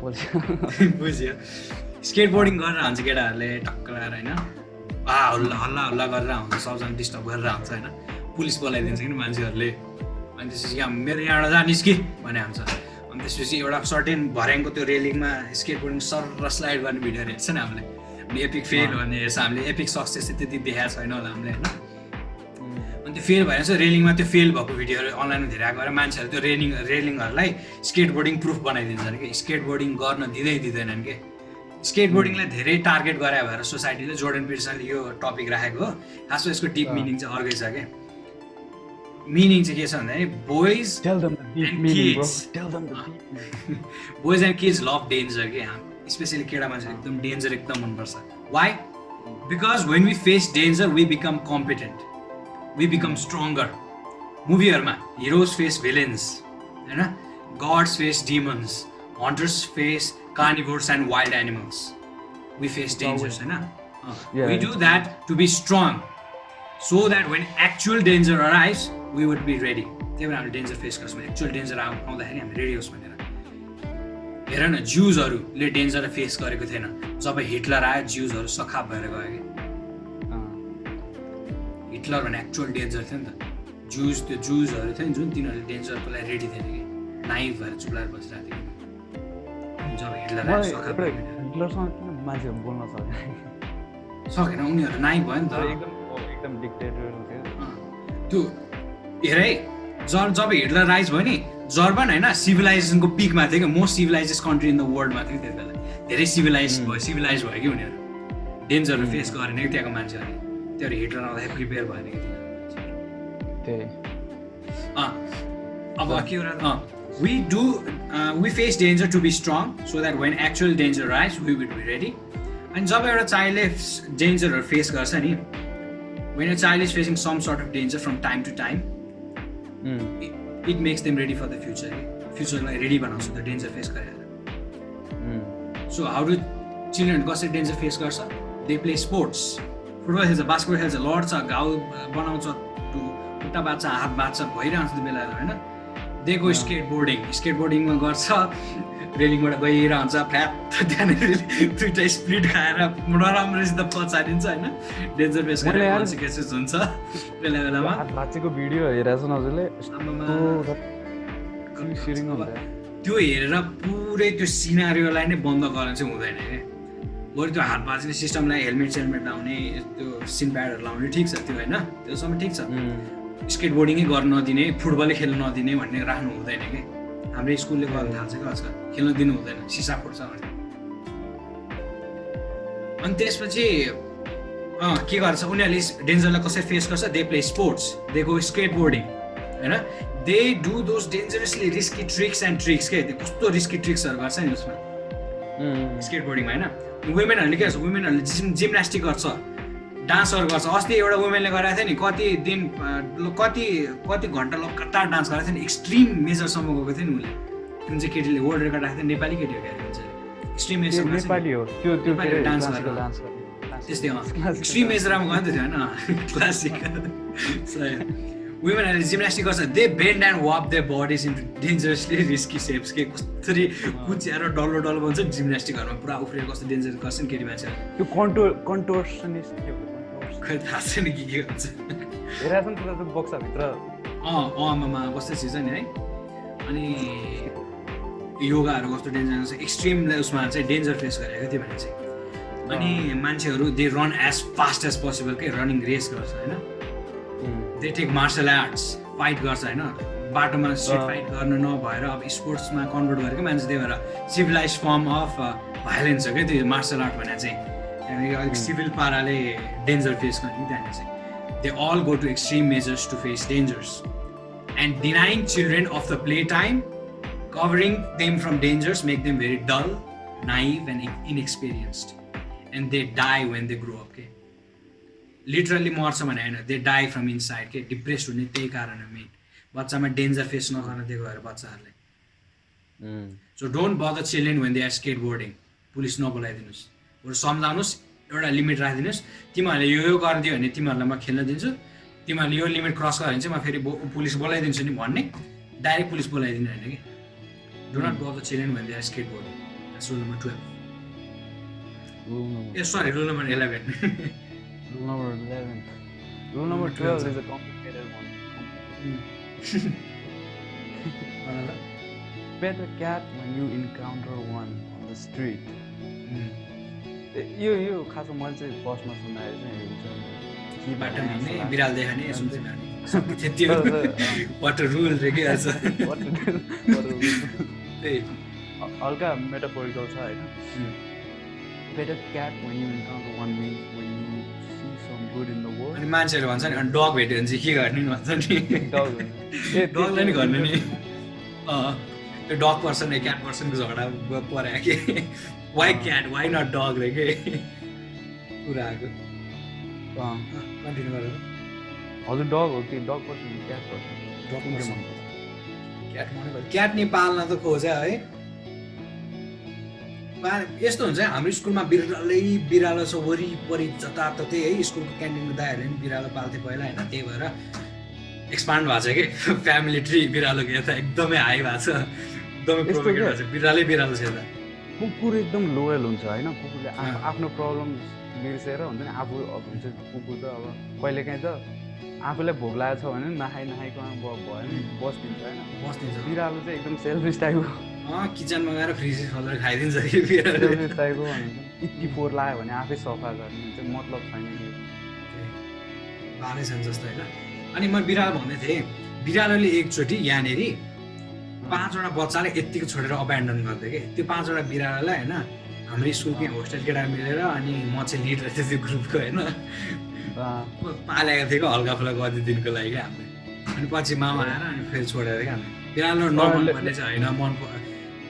बुझ्यो स्केटबोर्डिङ गरेर हुन्छ केटाहरूले टक्क लगाएर होइन हल्ला गरेर हुन्छ सबजना डिस्टर्ब गरेर हुन्छ होइन पुलिस बोलाइदिन्छ कि मान्छेहरूले अनि त्यसपछि यहाँ मेरो यहाँबाट जानिस् कि भने हुन्छ अनि त्यसपछि एउटा सर्टेन भर्याङको त्यो रेलिङमा स्केटबोर्डिङ सर र स्लाइड गर्ने भिडियोहरू हेर्छ नि हामीले अनि एपिक फेल भन्ने हेर्छ हामीले एपिक सक्सेस चाहिँ त्यति देखाएको छैन होला हामीले होइन अनि त्यो फेल भएर चाहिँ रेलिङमा त्यो फेल भएको भिडियोहरू अनलाइनमा धेरै आएको भएर मान्छेहरू त्यो रेलिङहरूलाई स्केटबोर्डिङ प्रुफ बनाइदिन्छन् कि स्केटबोर्डिङ गर्न दिँदैनन् कि स्केटबोर्डिङलाई धेरै टार्गेट गरायो भएर सोसाइटीले जोर्डन पिटरसनले यो टपिक राखेको हो खासमा यसको डिप मिनिङ चाहिँ अर्कै छ क्या मिनिङ चाहिँ के छ भन्दाखेरि boys and kids love danger के स्पेसली केटा मान्छे एकदम डेन्जर एकदम मनपर्छ why because when we face danger we become competent we become stronger मुभीहरूमा हिरोज फेस भिलेन्स होइन gods face demons hunters face carnivores and wild animals we face dangers होइन we do that to be strong so that when actual danger arrives we would be ready त्यही भएर हामीले डेन्जर फेस गर्छौँ एक्चुअल डेन्जर आउँदाखेरि हामी रेडी होस् भनेर हेर न ज्युजहरूले डेन्जर फेस गरेको थिएन जब हिटलर आयो ज्युजहरू सखाप भएर गयो कि हिटलर भने एक्चुअल डेन्जर थियो नि त त्यो जुजहरू थियो नि जुन तिनीहरूले डेन्जरको लागि रेडी थिएन कि नाइफ भएर चुप्लाएर बसिरहेको थियो जब हिटलर आयो सखाप सकेन उनीहरू नाइफ भयो नि त एकदम डिक्टेटर त्यो हेर है जब हिटलर राइज भयो नि जर्मन होइन सिभिलाइजेसनको पिकमा थियो कि मोस्ट सिभिलाइजेस कन्ट्री इन द वर्ल्डमा थियो त्यति बेला धेरै सिभिलाइज भयो कि उनीहरू डेन्जरहरू फेस गरेन कि त्यहाँको मान्छेहरूले त्योहरू हिटलर आउँदाखेरि प्रिपेयर भएन कि अब के एउटा we face danger to be strong so that when actual danger arrives we will be ready and जब एउटा चाइल्डले डेन्जरहरू फेस गर्छ नि when a child is facing some sort of danger from time to time it makes them ready for the future like ready बनाउँछ the danger face गरेर so how do children कसरी danger face गर्छ they play sports फुटबल खेल्छ बास्केटबल खेल्छ लड्छ घाउ बनाउँछ खुट्टा बाँच्छ हात बाँच्छ भइरहन्छ त्यो बेला होइन they go skateboardingमा गर्छ रेलिङबाट गइरहन्छ फ्ल्याप त्यहाँनिर दुईवटा स्प्लिट खाएर नराम्रोसित पछाडिन्छ होइन डेन्जर फेस गरेर कन्सिक्वेन्सेस हुन्छ बेलामा भाँचेको भिडियो हेरेछ न हजुरले त्यो हेरेर पुरै त्यो सिनारियोलाई नै बन्द गर्न चाहिँ हुँदैन क्या बरु त्यो हात भाँच्ने सिस्टमलाई हेलमेट लाउने त्यो सिन प्याडहरू लाउने ठिक छ त्यो होइन त्योसम्म ठिक छ स्केटबोर्डिङै गर्न नदिने फुटबलै खेल्न नदिने भन्ने राख्नु हुँदैन कि हाम्रो स्कुलले गर्न थाल्छ कि आजकल खेल्न दिनु हुँदैन सिसा फुट्छ भने अनि त्यसपछि के गर्छ उनीहरूले डेन्जरलाई कसरी फेस गर्छ they play sports they go skateboarding होइन they do those dangerously risky tricks के त्यो कस्तो रिस्की ट्रिक्सहरू गर्छ नि उसमा स्केटबोर्डिङमा होइन वुमेनहरूले के गर्छ वुमेनहरूले जिम्नास्टिक गर्छ डान्सहरू गर्छ अस्ति एउटा वुमेनले गरेको थियो नि कति घन्टा लगातार डान्स गरेको थियो नि एक्सट्रिम मेजरसम्म गएको थियो नि उसले जुन चाहिँ केटीले वर्ल्ड रेकर्ड राखेको थियो नेपाली केटी हो क्या एक्सट्रिम मेजरमा नेपाली हो त्यो नेपाली के डान्स क्लासिकल गरेर। डान्स गर्ने त्यस्तै एक्सट्रिम मेजरमा गयो नि त त्यो होइन क्लासिकल वुमेनहरूले जिम्नास्टिक गर्छ दे बेन्ड एन्ड वाप they bodies into डेन्जरसली risky ceps के कसरी कुच्याएर डल्लो डल्लो भन्छ जिम्नास्टिकहरूमा पुरा उफ्रेर कस्तो डेन्जर गर्छ नि केटी मान्छेहरू त्यो कन्टोर्सनिस्ट के हो खै थाहा छैन के हुन्छ हेरेको छ नि त्यसलाई बक्साभित्र आमामा कस्तो चिज नि है अनि योगाहरू कस्तो डेन्जर हुन्छ एक्सट्रिम उसमा चाहिँ डेन्जर फेस गरेको त्यो भने चाहिँ अनि मान्छेहरू they run as fast as possible के रनिङ रेस गर्छ होइन they take martial arts fight गर्छ होइन बाटोमा स्ट्रिट फाइट गर्नु नभएर अब स्पोर्ट्समा कन्भर्ट गरेको मान्छे त्यही भएर सिभिलाइज फर्म अफ भाइलेन्स हो क्या त्यो मार्सल आर्ट भने चाहिँ अलिक सिभिल पाराले डेन्जर फेस गर्ने त्यहाँनिर चाहिँ they all go to extreme measures to face dangers and denying children of the play time covering them from dangers make them very dull, naive and inexperienced and they die when they grow up के literally मर्छ भने हैन they die from inside के डिप्रेस्ड हुने त्यही कारण हो मेन बच्चामा डेन्जर फेस नगर्न दिएको भएर बच्चाहरुले so don't bother children when they are skateboarding police नबोलाइदिनुस् बरु सम्झाउनुस् एउटा लिमिट राखिदिनुस् तिमीहरुले यो गर्दियो भने तिमीहरुलाई म खेल्न दिन्छु तिमीहरुले यो लिमिट क्रस गर्यो भने चाहिँ म फेरि पुलिस बोलाइदिन्छु नि भन्ने डाइरेक्ट पुलिस बोलाइदिनु हैन के Do not bother children when they are skateboarding. That's rule number 12. Rule number 11. Rule number 11. Rule number 12 is a complicated one. Pet a cat when you encounter one on the street. यो खासमा मैले चाहिँ बसमा सुनाएको चाहिँ बाटोमा नै बिराल देखाने सुन्छौँ हामी त्यो वाट रुल रे के आज हल्का मेटाफोरिकल छ हैन Pet a cat when you encounter one means when you see some good in the world. अनि मान्छेहरु भन्छ नि डग भेट्यो भने चाहिँ के गर्ने नि भन्छ नि डगलाई नि गर्ने नि त्यो डग पर्सन र क्याट पर्सनको झगडा पर्या के वाइ क्याट वाइ नट डग रे के कुरा आको कन्टिन्यू गरेर हजुर डग हो कि डग पर्सन क्याट पर्सन डग पर्सन क्याट नि पाल्न त खोज्या है यस्तो हुन्छ हाम्रो स्कुलमा बिरालो छ वरिपरि जताततै है स्कुलको क्यान्टिनको दाइहरूले पनि बिरालो पाल्थे पहिला होइन त्यही भएर एक्सपान्ड भएको छ कि फ्यामिली ट्री बिरालोको यता एकदमै हाई भएको छ एकदमै प्रोभोकेट भएको छ बिरालो छ यता कुकुर एकदम लोयल हुन्छ होइन कुकुरले आफ्नो प्रब्लम बिर्सेर हुन्छ नि आफू हुन्छ कुकुर त अब कहिलेकाहीँ त आफूलाई भोक लागेको छ भने नखाइकन भयो भने बस्दिन्छ होइन बस्दिन्छ बिरालो चाहिँ एकदम सेल्फिस टाइपको किचनमा गएर फ्रिज खोलेर खाइदिन्छ कि बिरालो टाइपको यति फोहोर लाग्यो भने आफै सफा गर्ने चाहिँ मतलब छैन कि बालै छन् जस्तो होइन अनि म बिरालो भन्दै थिएँ बिरालोले एकचोटि यहाँनिर 5वटा बच्चालाई यत्तिको छोडेर अब्यान्डन गर्थ्यो कि त्यो 5वटा बिरालोलाई होइन हाम्रो स्कुलकै होस्टेल केटा मिलेर अनि म चाहिँ लिड रहेछ त्यो ग्रुपको होइन पालेको थिएको हल्का फुल्का गरिदिनुको लागि क्या हामीले अनि पछि मामा आएर अनि फेरि छोडेर क्या हामीले बिरालो नमन भन्ने चाहिँ होइन मन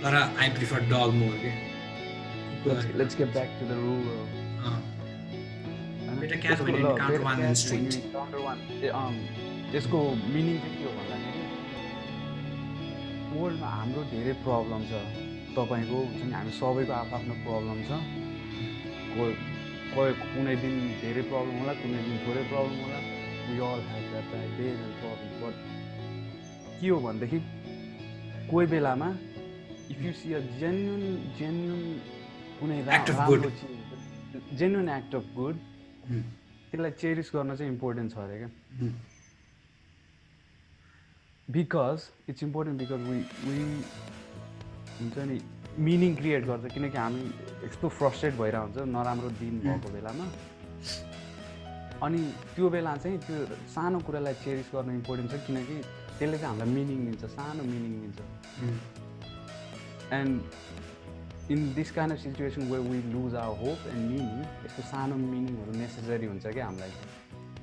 तर आई प्रिफर डग मोर के Let's get back to the rule. Pet a cat when you encounter one in the street. यसको मिनिङ चाहिँ के हो भन्दाखेरि वर्ल्डमा हाम्रो धेरै प्रब्लम छ तपाईँको हुन्छ नि हामी सबैको आफ्नो प्रब्लम छ कुनै दिन धेरै प्रब्लम होला कुनै दिन थोरै प्रब्लम होला we all have that days and problem but के हो भनेदेखि कोही बेलामा if you see a genuine कुनै जेन्युन एक्ट अफ गुड त्यसलाई चेरिस गर्न चाहिँ इम्पोर्टेन्ट छ अरे क्या because it's important because we हुन्छ नि मिनिङ क्रिएट गर्छ किनकि हामी यस्तो फ्रस्ट्रेट भइरहेको हुन्छ नराम्रो दिन भएको बेलामा अनि त्यो बेला चाहिँ त्यो सानो कुरालाई चेरिस गर्न इम्पोर्टेन्ट छ किनकि त्यसले चाहिँ हामीलाई मिनिङ दिन्छ सानो मिनिङ दिन्छ and in this kind of situation where we lose our hope and meaning यस्तो सानो मिनिङहरू नेसेसरी हुन्छ क्या हामीलाई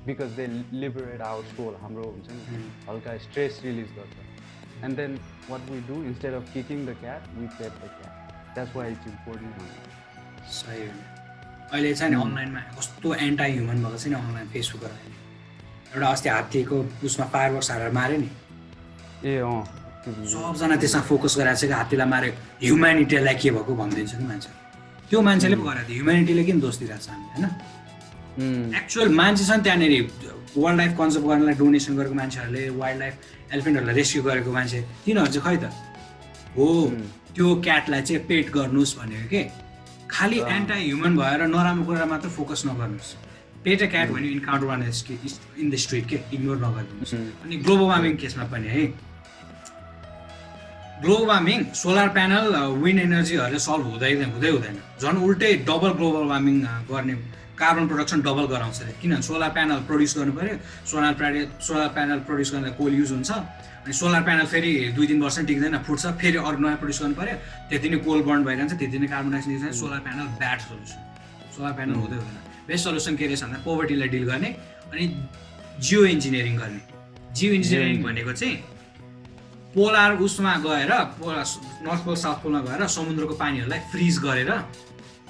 because they liberate our soul हाम्रो हुन्छ नि हल्का स्ट्रेस रिलिज गर्छ and then what we do instead of kicking the cat we pet the cat that's why it's important सही हो अहिले चाहिँ नि अनलाइनमा कस्तो एन्टाई ह्युमन भएको छ नि अनलाइन फेसबुकबाट एउटा अस्ति हात्तीको उसमा फायर वर्क्स हालेर माऱ्यो नि ए सबजना त्यसमा फोकस गरेर चाहिँ हात्तीलाई मार्यो ह्युम्यानिटीलाई के भएको भनिदिन्छ कि मान्छे त्यो मान्छेले पो गरेको थियो ह्युम्यानिटीले किन दोष दिइरहेको छ हामी होइन एक्चुअल मान्छे छ नि त्यहाँनिर वाइल्ड लाइफ कन्जर्भ गर्नलाई डोनेसन गरेको मान्छेहरूले वाइल्ड लाइफ एलिफेन्टहरूलाई रेस्क्यु गरेको मान्छे तिनीहरू चाहिँ खै त हो त्यो क्याटलाई चाहिँ पेट गर्नुहोस् भनेको के खालि एन्टी ह्युमन भएर नराम्रो कुरा मात्र फोकस नगर्नुहोस् पेट अ क्याट भन्यो encounter one in the street के इग्नोर नगरिदिनुहोस् अनि ग्लोबल वार्मिङ केसमा पनि है global warming solar panel wind एनर्जीहरूले सल्भ हुँदैन झन् उल्टै डबल ग्लोबल वार्मिङ गर्ने कार्बन प्रोडक्सन डबल गराउँछ अरे किनभने सोलर प्यानल प्रड्युस गर्नु पऱ्यो सोलर प्यानल प्रड्युस गर्दा कोल युज हुन्छ अनि सोलर प्यानल फेरि 2-3 वर्ष टिक्दैन फुट्छ फेरि अरू नयाँ प्रड्युस गर्नु पऱ्यो त्यति नै कोल बर्न भइरहन्छ त्यति नै कार्बन डाइअक्साइड निस्कन्छ solar panel bad solution solar panel हुँदैन बेस्ट सल्युसन के रहेछ भन्दा पोभर्टीलाई डिल गर्ने अनि जियो इन्जिनियरिङ गर्ने जियो इन्जिनियरिङ भनेको चाहिँ पोलार उसमा गएर नर्थ पोल साउथ पोलमा गएर समुद्रको पानीहरूलाई फ्रिज गरेर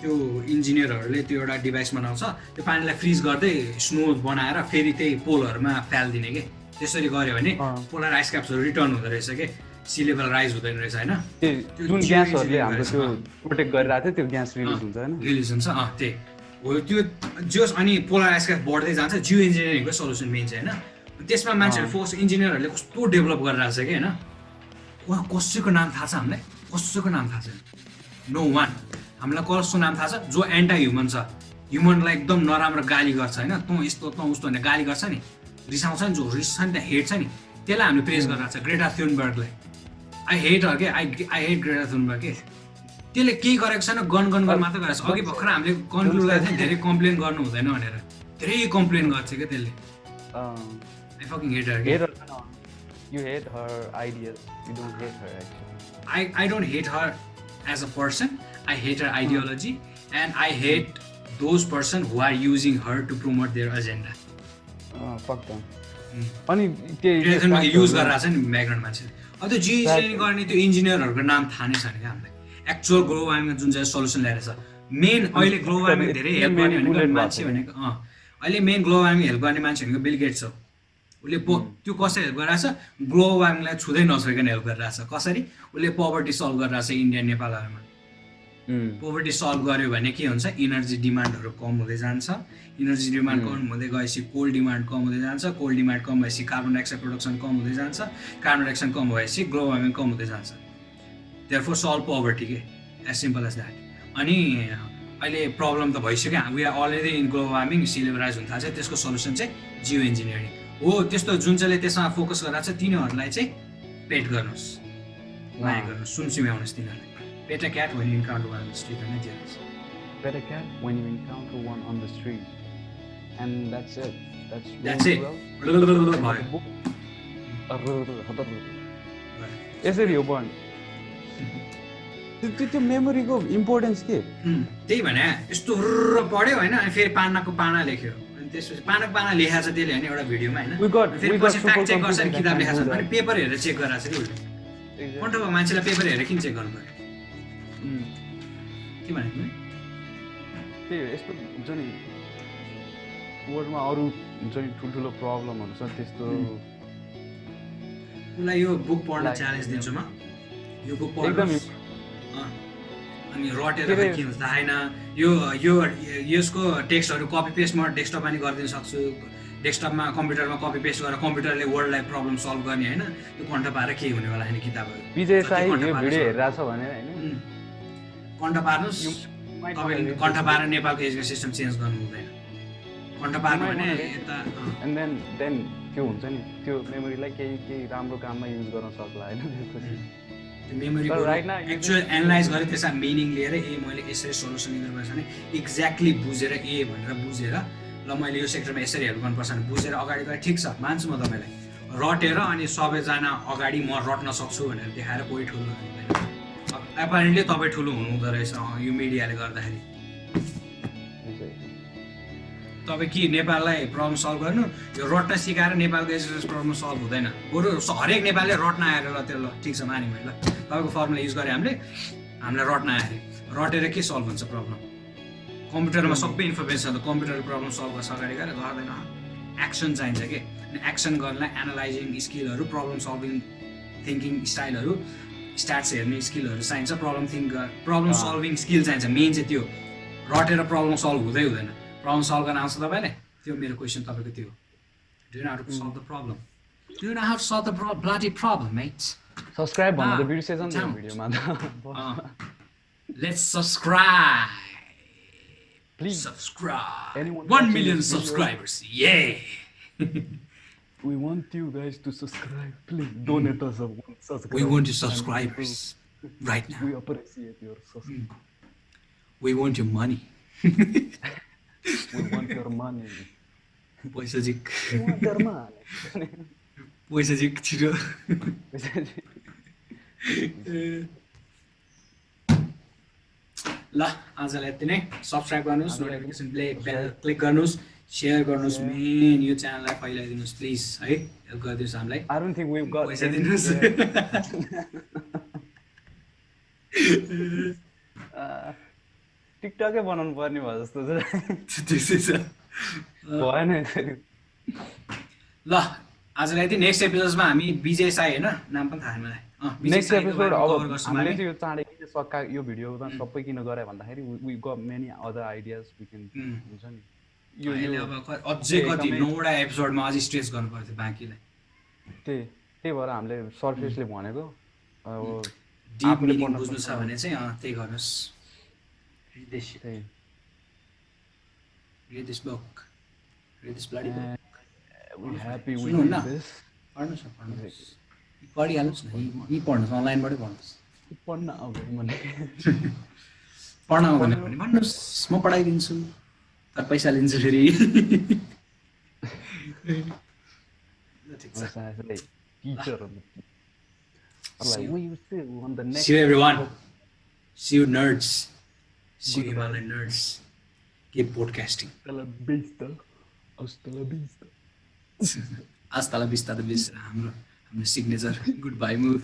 त्यो इन्जिनियरहरूले त्यो एउटा डिभाइस बनाउँछ त्यो पानीलाई फ्रिज गर्दै स्नो बनाएर फेरि त्यही पोलहरूमा फ्यालिदिने के त्यसरी गऱ्यो भने पोलर आइस क्याप्सहरू रिटर्न हुँदो रहेछ के सी लेभल राइज हुँदैन रहेछ होइन जुन ग्यासहरूले हाम्रो त्यो प्रोटेक्ट गरिरहेको थियो त्यो ग्यास रिलिज हुन्छ होइन रिलिज हुन्छ त्यही हो त्यो जोस् अनि पोलर आइस क्याप बढ्दै जान्छ जियो इन्जिनियरिङको सल्युसन मेन चाहिँ होइन त्यसमा मान्छेहरू फोकस इन्जिनियरहरूले कस्तो डेभलप गरिरहेको छ कि होइन उहाँ कसैको नाम थाहा छ हामीलाई कसैको नाम थाहा छैन नो वान हामीलाई कसको नाम थाहा छ जो एन्टी ह्युमन छ ह्युमनलाई एकदम नराम्रो गाली गर्छ होइन तँ यस्तो तँ उस्तो भनेर गाली गर्छ नि रिसाउँछ नि जो रिस छ नि त्यहाँ हेट छ नि त्यसलाई हामीले प्रेज गरिरहेको छ ग्रेटा थुनबर्गलाई आई हेट हर के आई हेट ग्रेटा थुनबर्ग के त्यसले केही गरेको छैन गन गर्न मात्रै गरेको छ अघि भर्खर हामीले कन्क्लुड गरेको थियो धेरै कम्प्लेन गर्नु हुँदैन भनेर धेरै कम्प्लेन गर्छ क्या त्यसले आई फकिङ हेट हर के You hate her ideas. You don't hate her actually. I don't hate her as a person. I hate her ideology and I hate those person who are using her to promote their agenda. Fuck them. अनि त्यो युज गरिरहेको छ नि ब्याकग्राउन्ड मान्छेले अब त्यो जियो इन्जिनियरिङ गर्ने त्यो इन्जिनियरहरूको नाम थाहा नै छैन क्या हामीलाई एक्चुअल ग्लोबल वार्मिङमा जुन चाहिँ सल्युसन ल्याएर छ मेन अहिले ग्लोबल वार्मिङ धेरै हेल्प गर्ने भनेको मान्छे भनेको अहिले मेन ग्लोबल वार्मिङ हेल्प गर्ने मान्छे भनेको बिल गेट्स हो उसले त्यो कसरी हेल्प गरिरहेछ ग्लोबल वार्मिङलाई छुँदै नछोइकन हेल्प गरिरहेछ कसरी उसले पोभर्टी सल्भ गरिरहेछ इन्डिया नेपालहरूमा पोभर्टी सल्भ गर्यो भने के हुन्छ इनर्जी डिमान्डहरू कम हुँदै जान्छ इनर्जी डिमान्ड कम हुँदै गएपछि कोल डिमान्ड कम हुँदै जान्छ कोल डिमान्ड कम भएपछि कार्बन डाइअक्साइड प्रोडक्सन कम हुँदै जान्छ कार्बन डाइअक्साइड कम भएपछि ग्लोबल वार्मिङ कम हुँदै जान्छ देयरफोर सल्भ पोभर्टी के एज सिम्पल एज द्याट अनि अहिले प्रब्लम त भइसक्यो we are already in global warming sea level rise हुन थाल्छ त्यसको सल्युसन चाहिँ जियो इन्जिनियरिङ हो त्यस्तो जुन चाहिँले त्यसमा फोकस गरेर चाहिँ तिनीहरूलाई चाहिँ पेट गर्नुहोस् माया गर्नुहोस् सुनसुम्याउनुहोस् तिनीहरूलाई पेट a CAT when you encounter one on the street and it's pet a cat when you encounter one on the street and that's it that's it यसरी हो बन त्यो मेमोरीको इम्पोर्टेन्स के त्यही भने यस्तो पढ्यो होइन अनि फेरि पानाको पाना लेख्यो अनि त्यसपछि पानाको पाना लेखाएको छ त्यसले होइन एउटा भिडियोमा होइन फेरि पछि फ्याक्ट चेक गर्छ नि किताब लेखाएको छ भने पेपर हेरेर चेक गराएको छ कि उसले कन्ट्रोल मान्छेलाई पेपर हेरेर किन चेक गर्नु पर्यो के भनेको त्यही यस्तो हुन्छ नि वर्ल्डमा अरू हुन्छ नि ठुल्ठुलो प्रब्लमहरू छ त्यस्तो उसलाई यो बुक पढ्न च्यालेन्ज दिन्छु म यो बुक पढ्नु अनि रटेर के हुन्छ थाहा छैन यो यसको टेक्स्टहरू कपी पेस्ट म डेस्कटपमा पनि गरिदिन सक्छु डेस्कटपमा कम्प्युटरमा कपी पेस्ट गरेर कम्प्युटरले वर्ल्डलाई प्रब्लम सल्भ गर्ने होइन त्यो कन्ठ पाएर केही हुनेवाला छैन किताबहरू विजय साई यो भिडियो हेरिरहेछ भने होइन कन्ठ पार्नुहोस् तपाईँले कन्ठ पारेर नेपालको एजुकेसन सिस्टम चेन्ज गर्नु हुँदैन कन्ठ पार्नु भने यता एन्ड देन त्यो हुन्छ नि त्यो मेमोरीलाई केही राम्रो काममा युज गर्न सक्ला होइन त्यसपछि त्यो मेमोरी एक्चुअल एनालाइज गरेर त्यसमा मिनिङ लिएर मैले यसरी सल्युसन लिनुपर्छ भने एक्ज्याक्टली बुझेर भनेर बुझेर ल मैले यो सेक्टरमा यसरी हेल्प गर्नुपर्छ भने बुझेर अगाडि गएर ठिक छ मान्छु म तपाईँलाई रटेर अनि सबैजना अगाडि म रट्न सक्छु भनेर देखाएर कोही ठुलो हुँदैन एपारेन्टली तपाईँ ठुलो हुनुहुँदो रहेछ यो मिडियाले गर्दाखेरि तपाईँ के नेपाललाई प्रब्लम सल्भ गर्नु यो रट्न सिकाएर नेपालको एजुकेसन प्रब्लम सल्भ हुँदैन बरु हरेक नेपालले रट्न आएर ल त्यो ल ठिक छ माने मैले ल तपाईँको फर्मुला युज गरेँ हामीलाई रट्न आएर रटेर के सल्भ हुन्छ प्रब्लम कम्प्युटरमा सबै इन्फर्मेसन छ त कम्प्युटरले प्रब्लम सल्भ गर्छ अगाडि गएर गर्दैन एक्सन चाहिन्छ कि अनि एक्सन गर्नलाई एनालाइजिङ स्किलहरू प्रब्लम सल्भिङ थिङ्किङ स्टाइलहरू, स्ट्याट्स हेर्ने स्किलहरू चाहिन्छ, प्रब्लम सल्भिङ स्किल चाहिन्छ। मेन चाहिँ त्यो रटेर प्रब्लम सल्भ हुँदैन। प्रब्लम सल्भ गर्न आउँछ तपाईँलाई, त्यो मेरो क्वेसन तपाईँको त्यो, do you know how to solve the problem, do you know how to solve the bloody problem mates. Subscribe भन्नु त बिर्सेछ नि त्यो भिडियोमा त। Let's subscribe, Please. subscribe, Anyone 1 watching million this video? subscribers, yeah. We want you guys to subscribe. Please donate us a subscribe. We want your subscribers right now. We appreciate your subscribe. We want your money. We want your money. पैसा जिक, We want your money. पैसा जिक छिटो। ल आजलाई यति नै। सब्सक्राइब गर्नुहोस्, नोटिफिकेसन बेल क्लिक गर्नुहोस्, सेयर गर्नुहोस्, मेन यो च्यानललाई फैलाइदिनुहोस् प्लिज है, हेल्प गरिदिनुहोस् हामीलाई, I don't think we've got पैसा any- दिनुहोस्। टिकटकै बनाउनु पर्ने भयो जस्तो चाहिँ त्यसै छ। भएन यसरी। ल आजलाई यति। नेक्स्ट एपिसोडमा हामी विजय साई होइन, नाम पनि थाहा छैन मलाई, विजय नेक्स्ट साईको एपिसोड बारेमा अब cover गर्छौँ हामीले हामी। चाहिँ यो चाँडै किन सक्का यो भिडियो सबै किन गरे भन्दाखेरि we got many other ideas we can हुन्छ नि। यो अहिले अब अझै कति 9वटा एपिसोडमा अझै स्ट्रेच गर्नु पर्थ्यो बाँकीलाई। त्यही भएर हामीले सर्फेसले भनेको अब डिप आफूले मिनिङ पढ्न बुझ्नु छ सक्छ। भने चाहिँ त्यही गर्नुहोस्। त्यही। Read this book. Read this bloody book. We happy with सुन्नुहुन्न? this. पढ्नुहोस् न, पढ्नुहोस्। पढिहाल्नुहोस् न, यी पढ्नुहोस्, अनलाइनबाटै पढ्नुहोस्। पढ्न आउँदैन भने पढ्न आउँदैन भने भन्नुहोस्, म पढाइदिन्छु, तर पैसा लिन्छु फेरि। ठिक छ। Teacher like we used to on the next See you everyone. See you nerds. See you Himalayan nerds. Keep podcasting. Hasta la vista. Hasta la vista the best. हाम्रो signature goodbye move.